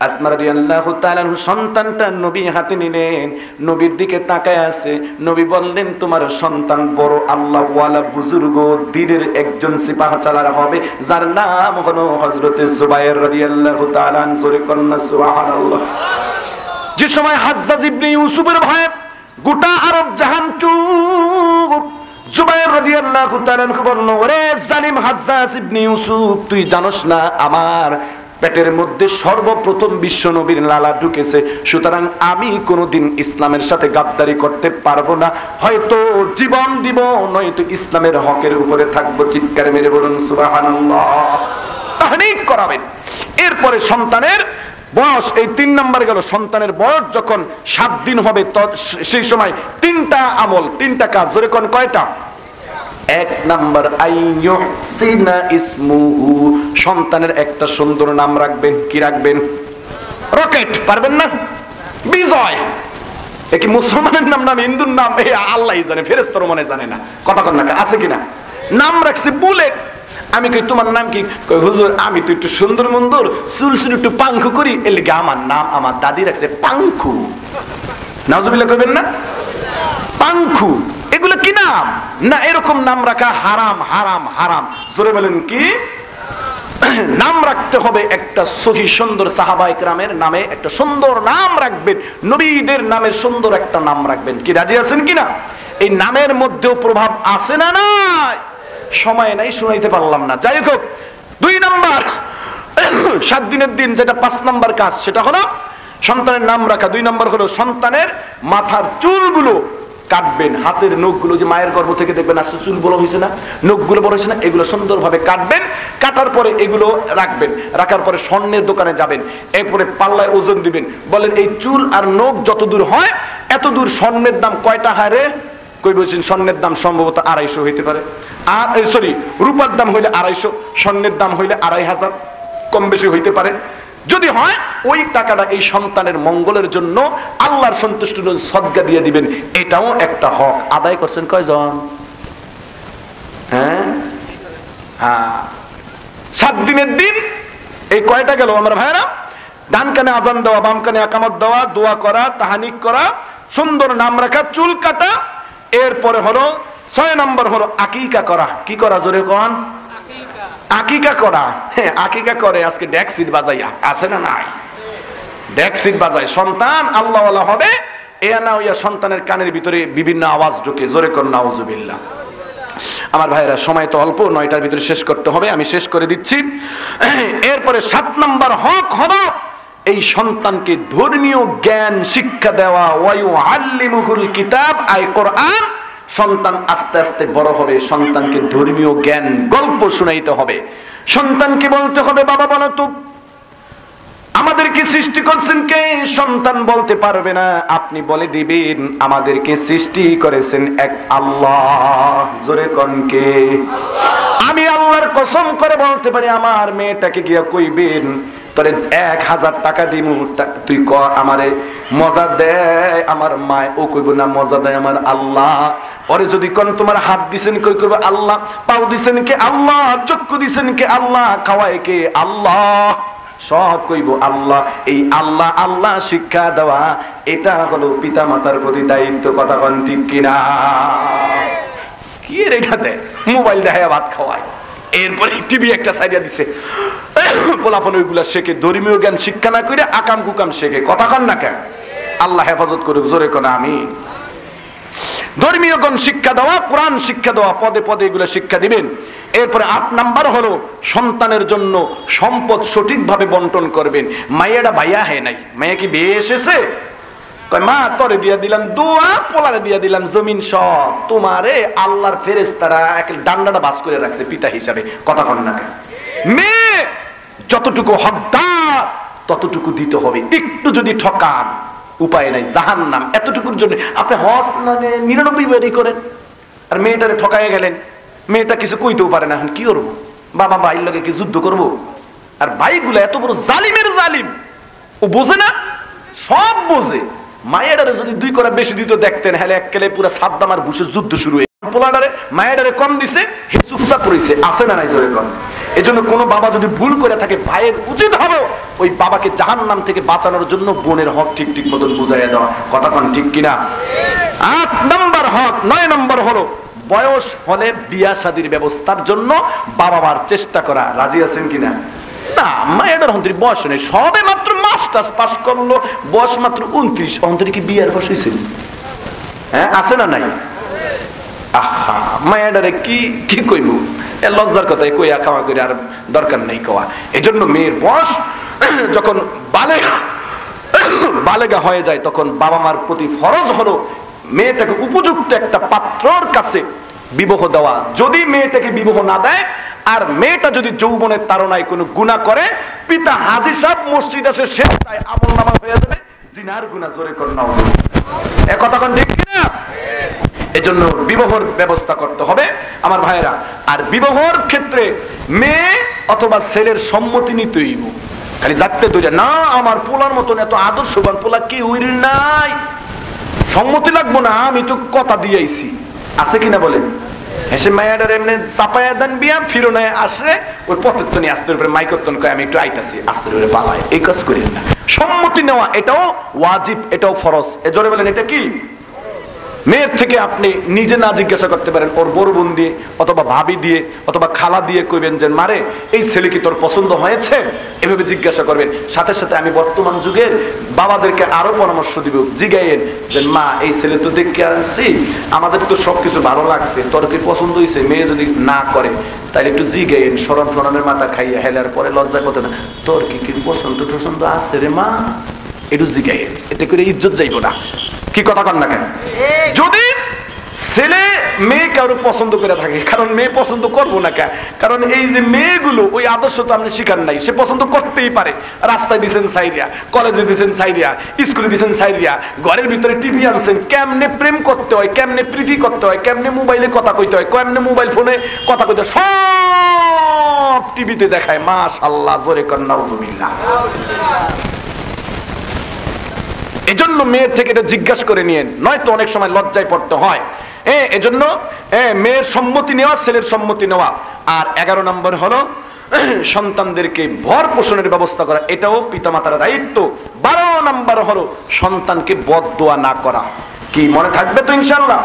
আসমা রাদিয়াল্লাহু তাআলা সন্তানটা নবী হাতে নিলেন, নবীর দিকে তাকায় আছে। নবী বললেন, তোমার সন্তান বড় আল্লাহওয়ালা বুজুর্গ দ্বীনের একজন সিপাহসালার হবে, যার নাম হলো হযরত জুবাইর রাদিয়াল্লাহু তাআলা। জোরে কন্না সুবহানাল্লাহ। যে সময় হাজ্জাজ ইবনে ইউসুফের ভয়ে গোটা আরব জাহান চুপ, জুবাইর রাদিয়াল্লাহু তাআলা বলল, ওরে জালিম হাজ্জাজ ইবনে ইউসুফ, তুই জানোস না আমার পেটের মধ্যে সর্বপ্রথম বিশ্ব নবীর লালা ঢুকেছে, সুতরাং আমি কোনোদিন ইসলামের সাথে গাদ্দারি করতে পারবো না। হয়তো জীবন দিব, নয়তো ইসলামের হকের উপরে থাকবো। চিৎকার মেরে বলুন সুবহানাল্লাহ। তাহনিক করাবেন। এরপরে সন্তানের বয়স, এই 3 নাম্বার গেল। সন্তানের বয়স যখন 7 দিন হবে, সেই সময় 3টা আমল, 3টা কাজ। জোরে কোন কয়টা? 1 নাম্বার আইয়ুহসিনা ইসমুহু, সন্তানের একটা সুন্দর নাম রাখবেন। কি রাখবেন? রকেট। পারবেন না? বিজয়। এ কি মুসলমানের নাম না হিন্দুর নাম? এই আল্লাহই জানে, ফেরেশতারও মনে জানে না। কথা কন না, আছে কিনা? নাম রাখছে বুলেট। আমি কই তোমার নাম কি? কই হুজুর আমি তো একটু সুন্দর মন্দর, চুল চুল একটু পাঙ্খু করি, এর লিগে আমার নাম আমার দাদি রাখছে পাঙ্খু। নাউজুবিল্লাহ কইবেন না? পাঙ্খু। এগুলো কি নাম? না, এরকম নাম রাখা হারাম, হারাম, হারাম। জোরে বলেন কি? নাম রাখতে হবে একটা সহি সুন্দর সাহাবা ইকরামের নামে একটা সুন্দর নাম রাখবেন, নবীদের নামের সুন্দর একটা নাম রাখবেন। কি রাজি আছেন কিনা? এই নামের মধ্যেও প্রভাব আছে না নাই? সময় নাই, শুনাইতে পারলাম না। যাই হোক, 2 নাম্বার 7 দিনের দিন, যেটা 5 নাম্বার কাজ, সেটা হলো সন্তানের নাম রাখা। 2 নাম্বার হলো সন্তানের মাথার চুলগুলো কাটবেন। হাতের নখগুলো, যে মায়ের গর্ভ থেকে দেখবেন আসলে চুল বড় হয়েছে না, নখগুলো বড় হয়েছে না, এগুলো সুন্দরভাবে কাটবেন। কাটার পরে এগুলো রাখবেন। রাখার পরে স্বর্ণের দোকানে যাবেন, এরপরে পাল্লায় ওজন দিবেন। বলেন এই চুল আর নখ যত দূর হয় এত দূর স্বর্ণের দাম কয়টা হারে? কই বলছেন স্বর্ণের দাম সম্ভবত 250 হইতে পারে। আর সরি, রূপার দাম হইলে 250, স্বর্ণের দাম হইলে 2500, কম বেশি হইতে পারে। যদি হয় ওই টাকাটা এই সন্তানের মঙ্গলের জন্য আল্লাহর সন্তুষ্টির জন্য সদকা দিয়ে দিবেন। এটাও একটা হক। আদায় করছেন কয়জন? হ্যাঁ, 7 দিনের দিন এই কয়টা গেল আমার ভাইরা? ডান কানে আজান দেওয়া, বাম কানে একামত দেওয়া, দোয়া করা, তাহানিক করা, সুন্দর নাম রাখা, চুল কাটা। এরপরে হলো 6 নাম্বার হলো আকিকা করা। কি করা? জোরে কোন? আকিকা করা। হ্যাঁ, আকিকা করে আজকে ডেক্সিট বাজাইয়া, আছে না নাই? ডেক্সিট বাজায়। সন্তান আল্লাহওয়ালা হবে, এ না হইয়া সন্তানের কানের ভিতরে বিভিন্ন আওয়াজ ঢুকে। জোরে কোন নাউজুবিল্লাহ। আমার ভাইরা, সময় তো অল্প, 9টার ভিতরে শেষ করতে হবে, আমি শেষ করে দিচ্ছি। এরপরে 7 নাম্বার হক হলো এই সন্তানকে ধর্মীয় জ্ঞান শিক্ষা দেওয়া। ওয়ায়ুআল্লিমুহুল কিতাব, আয় কোরআন। সন্তান আস্তে আস্তে বড় হবে, সন্তানকে ধর্মীয় জ্ঞান গল্প শুনাইতে হবে। সন্তানকে বলতে হবে বাবা বলো তো আমাদেরকে সৃষ্টি করছেন কে? সন্তান বলতে পারবে না, আপনি বলে দিবেন আমাদেরকে সৃষ্টি করেছেন এক আল্লাহ। জোরে কোন কে? আমি আল্লাহর কসম করে বলতে পারি, আমার মেয়েটাকে গিয়া কইবেন তোরে 1000 টাকা দিমু, তুই ক আমারে মজা দেয় আমার মা। ও কইব না, মজা দেয় আমার আল্লাহ। পরে যদি কোন তোমার হাত দিছেন, কই করব আল্লাহ। পাও দিছেন কে? আল্লাহ। চক্ষু দিছেন কে? আল্লাহ। খাওয়ায় কে? আল্লাহ। সব কইব আল্লাহ। এই আল্লাহ আল্লাহ শিক্ষা দেওয়া, এটা হলো পিতা মাতার প্রতি দায়িত্ব। কথা কোন ঠিক কিনা? কি রেখা দেয়? মোবাইল দেখায় ভাত খাওয়ায়, এরপরে টিভি একটা সাইডা দিছে, পোলাপন ওইগুলা শেখে। ধর্মীয় জ্ঞান শিক্ষা না করে আকাম কুকাম শেখে। কথা কন না কেন? আল্লাহ হেফাজত করুক। জোরে কোন আমিন। ধর্মীয় জ্ঞান শিক্ষা দেওয়া, কোরআন শিক্ষা দেওয়া, পদে পদে এগুলো শিক্ষা দিবেন। এরপরে 8 নাম্বার হলো সন্তানের জন্য সম্পদ সঠিকভাবে বন্টন করবেন। মাইয়াটা ভাইয়া হে নাই, মাইয়া কি বিয়ে এসেছে? কয় মা তরে দিয়া দিলাম দোয়া, পোলারে দিয়া দিলাম জমিন, সব তোমারে আল্লাহর ফেরেশতারা এক ডান্ডাটা বাস করে রাখছে পিতা হিসাবে। কথা কন না কেন? মেয়ে যতটুকু হকদার ততটুকু দিতে হবে। একটু যদি ঠকান, উপায় নাই, জাহান্নাম। এতটুকুর জন্য আপনি হজ 99 বারই করেন, আর মেয়েটারে ঠকাইয়া গেলেন। মেয়েটা কিছু কইতেও পারে না, এখন কি করবো? বাবা ভাইয়ের লগে কি যুদ্ধ করব? আর ভাইগুলো এত বড় জালিমের জালিম, ও বোঝে না, সব বোঝে। মায়েরারে যদি 2 করা বেশি দিত দেখতেন, হলে এককেলে পুরো সাদ্দাম আর বুশের যুদ্ধ শুরু হয়ে। পোলাডারে মায়েরারে কম দিছে, হে চুপচাপ করেছে। আছে না নাই? জোরে কম। এজন্য কোন বাবা যদি ভুল করে থাকে, ভাইয়ের উচিত হবে ওই বাবাকে জাহান্নাম থেকে বাঁচানোর জন্য বোনের হক ঠিক ঠিক মতন বুঝাইয়া দেওয়া। কথা কোন ঠিক কিনা? 8 নাম্বার হক। 9 নাম্বার হলো বয়স হলে বিয়া শাদীর ব্যবস্থার জন্য বাবা মার চেষ্টা করা। রাজি আছেন কিনা? না, মায়ের হন্ত্রী বয়স নেই, সবে মাত্র মাস্টার্স পাস করলো, বয়স মাত্র 29। হন্ত্রী কি বিয়ার বয়স হয়েছে? হ্যাঁ, আছে না নাই? আহা, মায়েরারে কি কি কইব? লজ্জার কথা কইয়া খাওয়া করে আর দরকার নেই কোয়া। এই জন্য মেয়ের বয়স যখন বালেগা হয়ে যায় তখন বাবা মার প্রতি ফরজ হলো মেয়েটাকে উপযুক্ত একটা পাত্রর কাছে বিবাহ দেওয়া। যদি মেয়েটাকে বিবাহ না দেয় আর মেয়েটা যদি যৌবনের তাড়নায় কোনো গুনাহ করে, পিতা হাজী সাহেব মসজিদ আসে সেটাই আমলনামা হয়ে যাবে জিনার গুনাহ। জোরে করে নাও এ কথা কোন ঠিক কিনা? এজন্য বিবাহর ব্যবস্থা করতে হবে আমার ভাইয়েরা। আর বিবাহর ক্ষেত্রে মেয়ে অথবা ছেলের সম্মতি নিতেই হইব। খালি যাতে ধরে না আমার পোলার মতন এত আদর্শবান পোলা কি উইর নাই, সম্মতি লাগবো না, আমি তো কথা দিয়ে আইছি, আছে কিনা বলেন? এসে মায়াডার এমনি চাপায়া দেন বিয়া ফিরো নয় আসে ওই পথের তো নিয়ে আস্তে উপরে মাইকর্তন কয় আমি একটু আইতাছি, আস্তে উপরে পালায়। এই কাজ করেন না। সম্মতি নেওয়া এটাও ওয়াজিব, এটাও ফরজ। এ জোরে বলেন এটা কি? মেয়ের থেকে আপনি নিজে না জিজ্ঞাসা করতে পারেন, ওর বড় বোন দিয়ে অথবা ভাবি দিয়ে অথবা খালা দিয়ে কইবেন যে মারে এই ছেলে কি তোর পছন্দ হয়েছে, এভাবে জিজ্ঞাসা করবেন। সাথে সাথে আমি বর্তমান যুগের বাবাদেরকে আরো পরামর্শ দিব, জিগাইয়েন যে মা এই ছেলে তো দেখে আনছি, আমাদের তো সবকিছু ভালো লাগছে, তোর কি পছন্দ হয়েছে? মেয়ে যদি না করে তাহলে একটু জিগাইয়েন, স্মরণ ফরণের মাথা খাইয়া হেলার পরে লজ্জা করতে না, তোর কি কি পছন্দ টছন্দ আছে রে মা, একটু জিগাইয়েন। এতে করে ইজ্জত যাইব না। কি কথা কন না কেন? যদি ছেলে মেয়ে কারো পছন্দ করে থাকে, কারণ মেয়ে পছন্দ করবো না কেন, কারণ এই যে মেয়েগুলো ওই আদর্শ তো আপনি শিখার নাই, সে পছন্দ করতেই পারে। রাস্তায় দিচ্ছেন সাইরিয়া, কলেজে দিচ্ছেন সাইরিয়া, স্কুলে দিচ্ছেন সাইরিয়া, ঘরের ভিতরে টিভি আনছেন, কেমনে প্রেম করতে হয়, কেমনে প্রীতি করতে হয়, কেমনে মোবাইলে কথা কইতে হয়, কেমনে মোবাইল ফোনে কথা কইতে হয়, সব টিভিতে দেখায়। মাশাআল্লাহ, জোরে কর নাউযুবিল্লাহ। এজন্য মেয়ের থেকে এটা জিজ্ঞাসা করে নিয়েন, নয়তো অনেক সময় লজ্জায় পড়তে হয়। এজন্য মেয়ের সম্মতি নেওয়া, ছেলের সম্মতি নেওয়া। আর 11 নম্বর হলো সন্তানদেরকে ভর পোষণের ব্যবস্থা করা, এটাও পিতামাতার দায়িত্ব। 12 নম্বর হলো সন্তানকে বদদোয়া না করা। কি মনে থাকবে তো ইনশাআল্লাহ?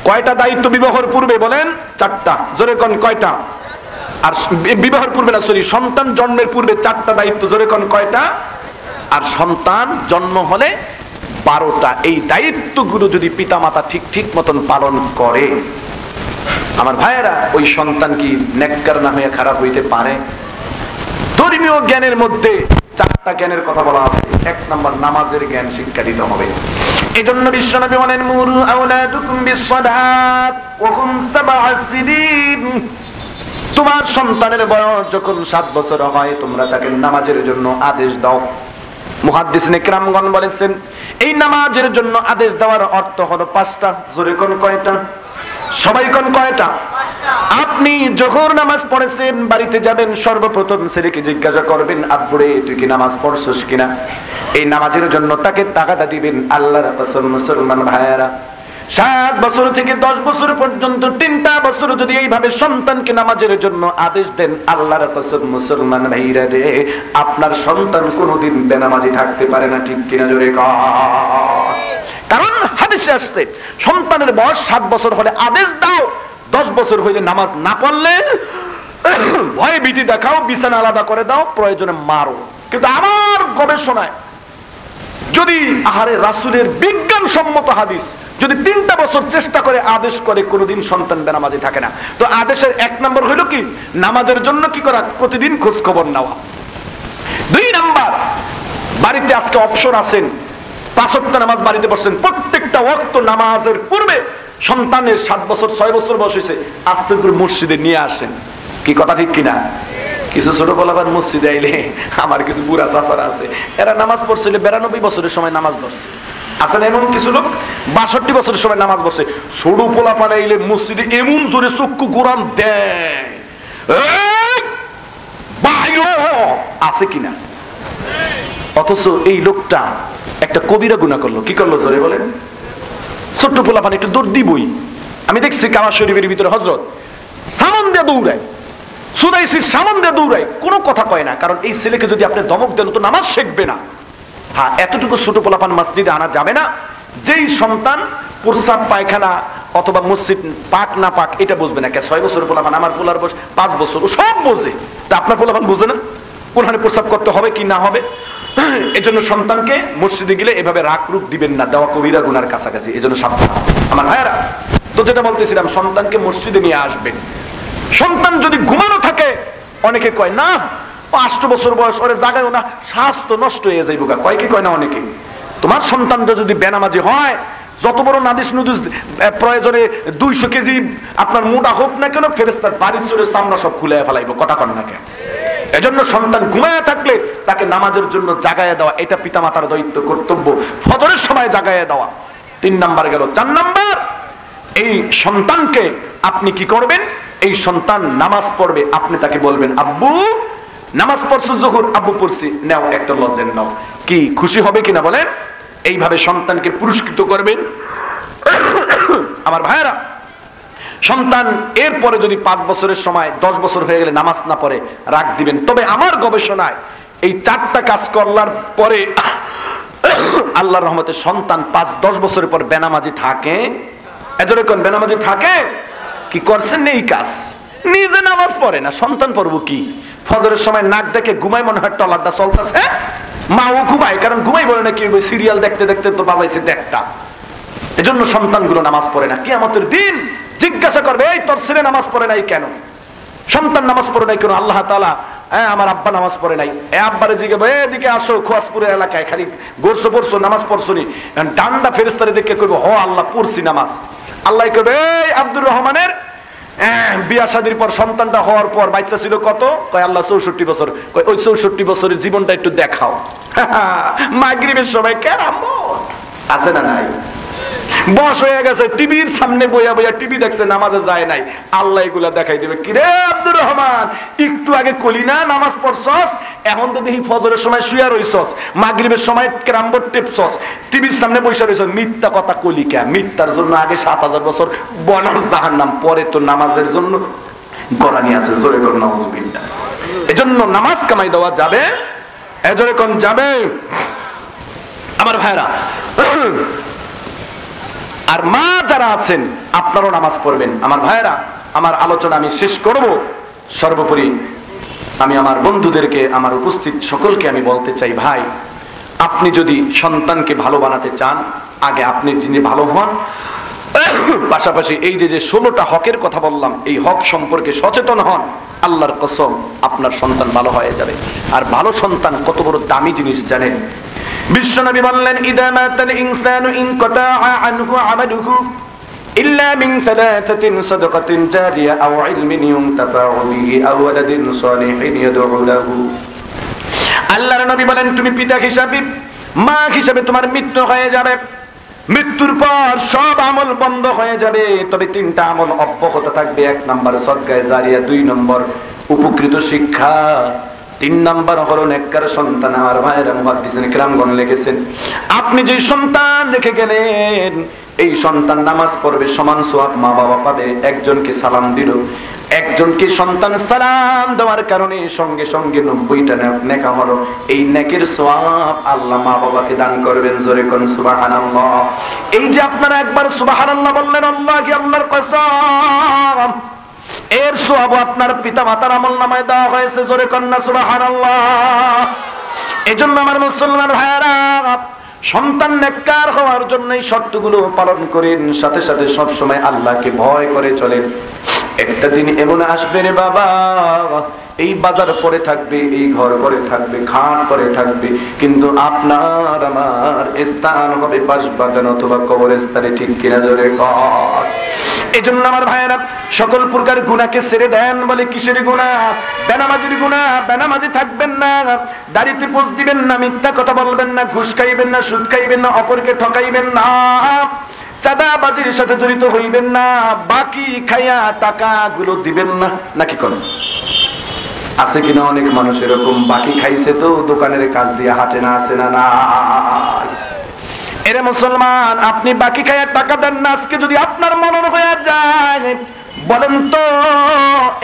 কয়টা দায়িত্ব বিবাহের পূর্বে বলেন? 4টা। জোরে কোন কয়টা? আর বিবাহের পূর্বে না, সরি, সন্তান জন্মের পূর্বে 4টা দায়িত্ব। জোরে কোন কয়টা? আর সন্তান জন্ম হলে 12টা। এই দায়িত্বগুলো যদি পিতামাতা ঠিক ঠিক মতন পালন করে আমার ভাইয়েরা, ওই সন্তান কি নেককার না হয়ে খারাপ হইতে পারে? ধর্মীয় জ্ঞানের মধ্যে 4টা জ্ঞানের কথা বলা আছে। 1 নম্বর নামাজের জ্ঞান শিক্ষা দিতে হবে। এজন্য বিশ্বনবী বলেন মুরু আওলাদুকুম বিসসালাত ওয়া হুম 7 সিনিন। তোমার সন্তানের বয়স যখন 7 বছর হয় তোমরা তাকে নামাজের জন্য আদেশ দাও। মুহাদ্দিসিনে কিরামগণ বলেছেন এই নামাজের জন্য আদেশ দেওয়ার অর্থ হলো 5টা। জোরে কোন কয়টা? সবাই কোন কয়টা? আপনি যখন নামাজ পড়েছেন বাড়িতে যাবেন, সর্বপ্রথম ছেলেকে জিজ্ঞাসা করবেন আব্বুরে তুই কি নামাজ পড়ছস কিনা। এই নামাজের জন্য তাকে তাগাদা দিবেন। আল্লাহর কসম মুসলমান ভাইয়েরা, 7 বছর থেকে 10 বছর পর্যন্ত 3টা বছর যদি এইভাবে সন্তানকে নামাজের জন্য আদেশ দেন, আল্লাহর কসম মুসলমান ভাইরা রে, আপনার সন্তান কোনোদিন বেনামাজি থাকতে পারে না। ঠিক কিনা? জোরে কর। কারণ হাদিসে আসছে সন্তানের বয়স 7 বছর হলে আদেশ দাও, 10 বছর হইলে নামাজ না পড়লে ভয়ে ভীতি দেখাও, বিছানা আলাদা করে দাও, প্রয়োজনে মারো। কিন্তু আমার গবেষণায় যদি আহারে রাসূলের বিজ্ঞানসম্মত হাদিস যদি 3টা বছর চেষ্টা করে আদেশ করে, কোনোদিন সন্তান বেনামাজি থাকে না। তো আদেশের 1 নম্বর হইল কি? নামাজের জন্য কি করা? প্রতিদিন খোঁজ খবর নেওয়া। 2 নম্বর, বাড়িতে আজকে অবসর আছেন, 5 ওয়াক্ত নামাজ বাড়িতে পড়ছেন, প্রত্যেকটা ওয়াক্ত নামাজের পূর্বে সন্তানের 7 বছর 6 বছর বয়স হয়েছে আস্তে করে মসজিদে নিয়ে আসেন। কি কথা ঠিক কিনা? কিছু ছোট বলাবার মসজিদে আইলে আমার কিছু বুড়া চাচারা আছে, এরা নামাজ পড়ছিল 92 বছরের সময় নামাজ পড়ছে। আছেন এমন কিছু লোক 62 বছরের সময় নামাজ পড়ছে। ছোট পোলা পালাইলে মসজিদে এমন জোরে চক্ষু কোরআন দেয়, আছে কিনা? অথচ এই লোকটা একটা কবিরা গুনাহ করলো। কি করলো জোরে বলেন? ছোট্ট পোলা পানি একটু দৌড় দিবই। আমি দেখছি কাবা শরীফের ভিতরে হযরত সামান দিয়ে দৌড়ায়, সুদাইসির সামান দিয়ে দৌড়ায়, কোনো কথা কয় না। কারণ এই ছেলেকে যদি আপনি ধমক দেন তো নামাজ শিখবে না। হ্যাঁ, এতটুকু ছোট পোলাপান মসজিদে আনা যাবে না যেই সন্তান প্রস্রাব পায়খানা অথবা মসজিদ পাক না পাক এটা বুঝবে না। 6 বছর পোলাপান, আমার পোলার বয়স 5 বছর, ও সব বোঝে। তা আপনার পোলাপান বুঝে না কোনখানে প্রস্রাব করতে হবে কি না হবে। এজন্য সন্তানকে মসজিদে গেলে এভাবে রাগ রূপ দিবেন না, দেওয়া কবিরা গুনার কাছাকাছি। এজন্য সাবধান আমার ভাইয়েরা। তো যেটা বলতেছিলাম, সন্তানকে মসজিদে নিয়ে আসবেন, সন্তান যদি ঘুমানো থাকে, অনেকে কয় না 5 বছর বয়স ওরে জাগায়ও না, স্বাস্থ্য নষ্ট হয়ে যাইব, কয় কি কয় না অনেকে। তোমার সন্তানটা যদি বেনামাজি হয়, যত বড় নাদিস নুদিস প্রয়োজনে 200 কেজি আপনার মোটা হোক না কেন, ফেরেশতার বাড়ির চোরে চামড়া সব খুলে ফেলাইব, কথা কন না কেন। এজন্য সন্তান ঘুমায়া থাকলে তাকে নামাজের জন্য জাগায়া দেওয়া, এটা পিতামাতার দায়িত্ব, কর্তব্য। ফজরের সময় জাগায়া দেওয়া 3 নাম্বার গেল। 4 নাম্বার, এই সন্তানকে আপনি কি করবেন? এই সন্তান নামাজ পড়বে, আপনি তাকে বলবেন আব্বু নামাজ পড়ছো জোহর, আব্বু পড়ছি, নাও একটা লজেন নাও। কি খুশি হবে কিনা বলেন? এইভাবে সন্তানকে পুরস্কৃত করবেন। আমার ভাইয়েরা, সন্তান এরপরে যদি 5 বছরের সময় 10 বছর হয়ে গেলে নামাজ না পড়ে, রাগ দিবেন। তবে আমার গবেষণায় এই 4টা কাজ করলার পরে আল্লাহর রহমতে সন্তান 5-10 বছরের পর বেনামাজি থাকে। এজন্য কোন বেনামাজি থাকে? কি করছেন এই কাজ? নিজে নামাজ পড়ে না, সন্তান পড়বো কি? ফজরের সময় নাক ডেকে ঘুমাই, মনে হয় টলারটা চলতেছে, মাও ঘুমায়, কারণ ঘুমাই বলে না কি সিরিয়াল দেখতে দেখতে তো বাজাইছে দেখটা। এজন্য সন্তানগুলো নামাজ পড়ে না। কিয়ামতের দিন জিজ্ঞাসা করবে, এই তোর ছেলে নামাজ পড়ে নাই কেন? সন্তান নামাজ পড়ে নাই কেন? আল্লাহ তাআলা, আমার আব্বা নামাজ পড়ে নাই। আব্বারে জিজ্ঞাসা, এদিকে আসো, খোয়াজপুরের এলাকায় খালি গোরসো পড়ছো, নামাজ পড়ছো নি? ডান্ডা ফেরেশতারে দেখে কইবো, হ আল্লাহ পড়ছি নামাজ। আল্লাহ কইবে, এই আব্দুর রহমানের বিয়া শাদীর পর সন্তানটা হওয়ার পর বাচ্চা ছিল কত? কয় আল্লাহ 64 বছর। কয় ওই 64 বছরের জীবনটা একটু দেখাও। মাগরিবের সময় কেরামত আছে না নাই? বয়স হয়ে গেছে, টিভির সামনে বইয়া বইয়া টিভি দেখছে, নামাজে যায় নাই। আল্লাহ এগুলা দেখাই দেবে, কিরে আব্দুর রহমান, একটু আগে কলি না নামাজ পড়ছস, এখন তো দেখি ফজরের সময় শুয়া রইছস, মাগরিবের সময় ক্রামবোর্ড টেপছস, টিভির সামনে বসে রইছস, মিথ্যা কথা কলি কে? মিথ্যার জন্য আগে 7000 বছর বনার জাহান্নাম, পরে তো নামাজের জন্য গরানি আছে। জোরে কর নাউজুবিল্লাহ। এজন্য নামাজ কামাই দেওয়া যাবে, এজন্য কোন যাবে। আমার ভাইরা, আর মা যারা আছেন আপনারাও নামাজ পড়বেন। আমার ভাইয়েরা, আমার আলোচনা আমি শেষ করব। সর্বোপরি আমি আমার বন্ধুদেরকে, আমার উপস্থিত সকলকে আমি বলতে চাই, ভাই আপনি যদি সন্তানকে ভালো বানাতে চান, আগে আপনি যিনি ভালো হন, পাশাপাশি এই যে 16টা হকের কথা বললাম, এই হক সম্পর্কে সচেতন হন। আল্লাহর কসম, আপনার সন্তান ভালো হয়ে যাবে। আর ভালো সন্তান কত বড় দামি জিনিস জানেন? বিশ্বনবী বললেন, ইদা মাতাল ইনসানু ইনকাতা আনহু আমালুহু ইল্লা মিন সালাসাতিন সাদাকাতিন জারিয়া আও ইলমিন ইউনতাফাউ বিহি আও ওয়ালাদিন সালিহিন ইয়াদউ লাহু। আল্লাহর নবী বলেন, তুমি পিতা হিসাবে, মা হিসাবে তোমার মৃত্যু হয়ে যাবে। মৃত্যুর পর সব আমল বন্ধ হয়ে যাবে, তবে 3টা আমল অব্যাহত থাকবে। 1 নাম্বার সদকায়ে জারিয়া, 2 নম্বর উপকৃত শিক্ষা, 3 নাম্বার হলো নেককার সন্তান। আমার ভাইয়েরা, মুহাদ্দিসিন কিরামগণ লিখেছেন, আপনি যে সন্তান রেখে গেলেন, এই সন্তান নামাজ পড়বে, সমান সওয়াব মা বাবা পাবে। একজনকে সালাম দিল, একজনকে সন্তান সালাম দেওয়ার কারণে সঙ্গে সঙ্গে 90টা নেকা হলো। এই নেকের সওয়াব আল্লাহ মা বাবাকে দান করবেন। জোরে কোন সুবহানাল্লাহ। এই যে আপনারা একবার সুবহানাল্লাহ বললেন, আল্লাহি আল্লাহর কসম, এর সওয়াব আপনার পিতা মাতার আমলনামায় দেওয়া হয়েছে। জোরে কন্না সুবহানাল্লাহ। এজন্য আমার মুসলমান ভাইয়েরা, সন্তান নেককার হওয়ার জন্য এই শর্তগুলো পালন করেন, সাথে সাথে সব সময় আল্লাহকে ভয় করে চলেন। একটা দিন এমন আসবে রে বাবা, এই বাজার পরে থাকবে, এই ঘর পরে থাকবে, খাট পরে থাকবে, কিন্তু আপনার আমার স্থান হবে বাসবাগান অথবা কবরস্থানে। ঠিক কিনা? জোরে কর। এজন্য আমার ভাইয়েরা, সকল প্রকার গুনাহকে ছেড়ে দেন। বলে কিসের গুনাহ? বেনামাজির গুনাহ। বেনামাজি থাকবেন না, দাড়িতে পোজ দিবেন না, মিথ্যা কথা বলবেন না, ঘুষ খাইবেন না, সুদ খাইবেন না, অপরকে ঠকাইবেন না, চাঁদাবাজির সাথে জড়িত হইবেন না, বাকি খাইয়া টাকাগুলো দিবেন না। নাকি কোন আছে কিনা? অনেক মানুষ এরকম বাকি খাইছে তো দোকানের কাজ দিয়ে হাটে না, আছে না? না। এরে মুসলমান, আপনি বাকি খাইয়া টাকা দেন না। আজকে যদি আপনার মনন হয়ে যায়, বলেন তো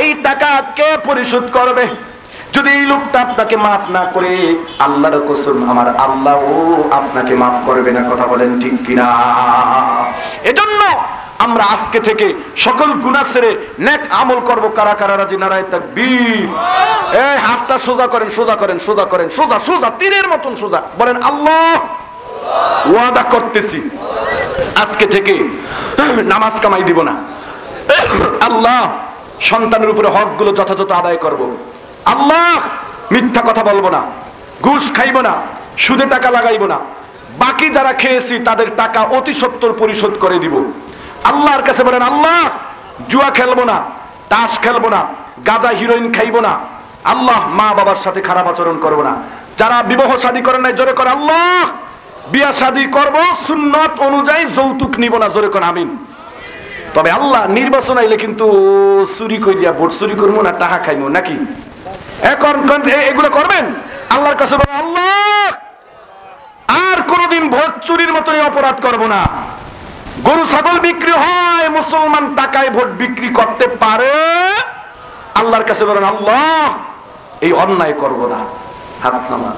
এই টাকা কে পরিশোধ করবে? যদি এই লোকটা আপনাকে মাফ না করে, আল্লাহর কসম আমার আল্লাহ আপনাকে মাফ করবে না। কথা বলেন ঠিক কিনা? এজন্য আমরা আজকে থেকে সকল গুনাহ ছেড়ে নেক আমল করব। কারা কারা রাজি? নারায়ে তাকবীর। এই হাতটা সোজা করেন, সোজা করেন, সোজা করেন, সোজা সোজা, তীরের মতন সোজা। বলেন আল্লাহ, ওয়াদা করতেছি আজকে থেকে নামাজ কামাই দিব না। আল্লাহ, সন্তানের উপরে হকগুলো যথাযথ আদায় করব। আল্লাহ মিথ্যা কথা বলবো না, ঘুষ খাইব না, সুদে টাকা লাগাইব না, বাকি যারা খেয়েছি তাদের টাকা অতি সত্বর পরিশোধ করে দিব। আল্লাহর কাছে বলেন, আল্লাহ জুয়া খেলবো না, তাস খেলবো না, গাঁজা হিরোইন খাইব না, আল্লাহ মা বাবার সাথে খারাপ আচরণ করবো না। যারা বিবাহ শাদী করেন নাই জোরে করে আল্লাহ বিয়া শাদী করব, সুন্নত অনুযায়ী যৌতুক নিব না, জোরে করে আমিন। তবে আল্লাহ নির্বাচন আইলে কিন্তু চুরি করিয়া ভোট চুরি করবো না, টাকা খাইবো নাকি? এখন এগুলো করবেন? আল্লাহর কাছে বলেন, আল্লাহ আর কোনদিন ভোট চুরির মতনই অপরাধ করব না। গরু ছাগল বিক্রি হয়, মুসলমান টাকায় ভোট বিক্রি করতে পারে, আল্লাহর কাছে বলেন আল্লাহ এই অন্যায় করব না। হাত নামান।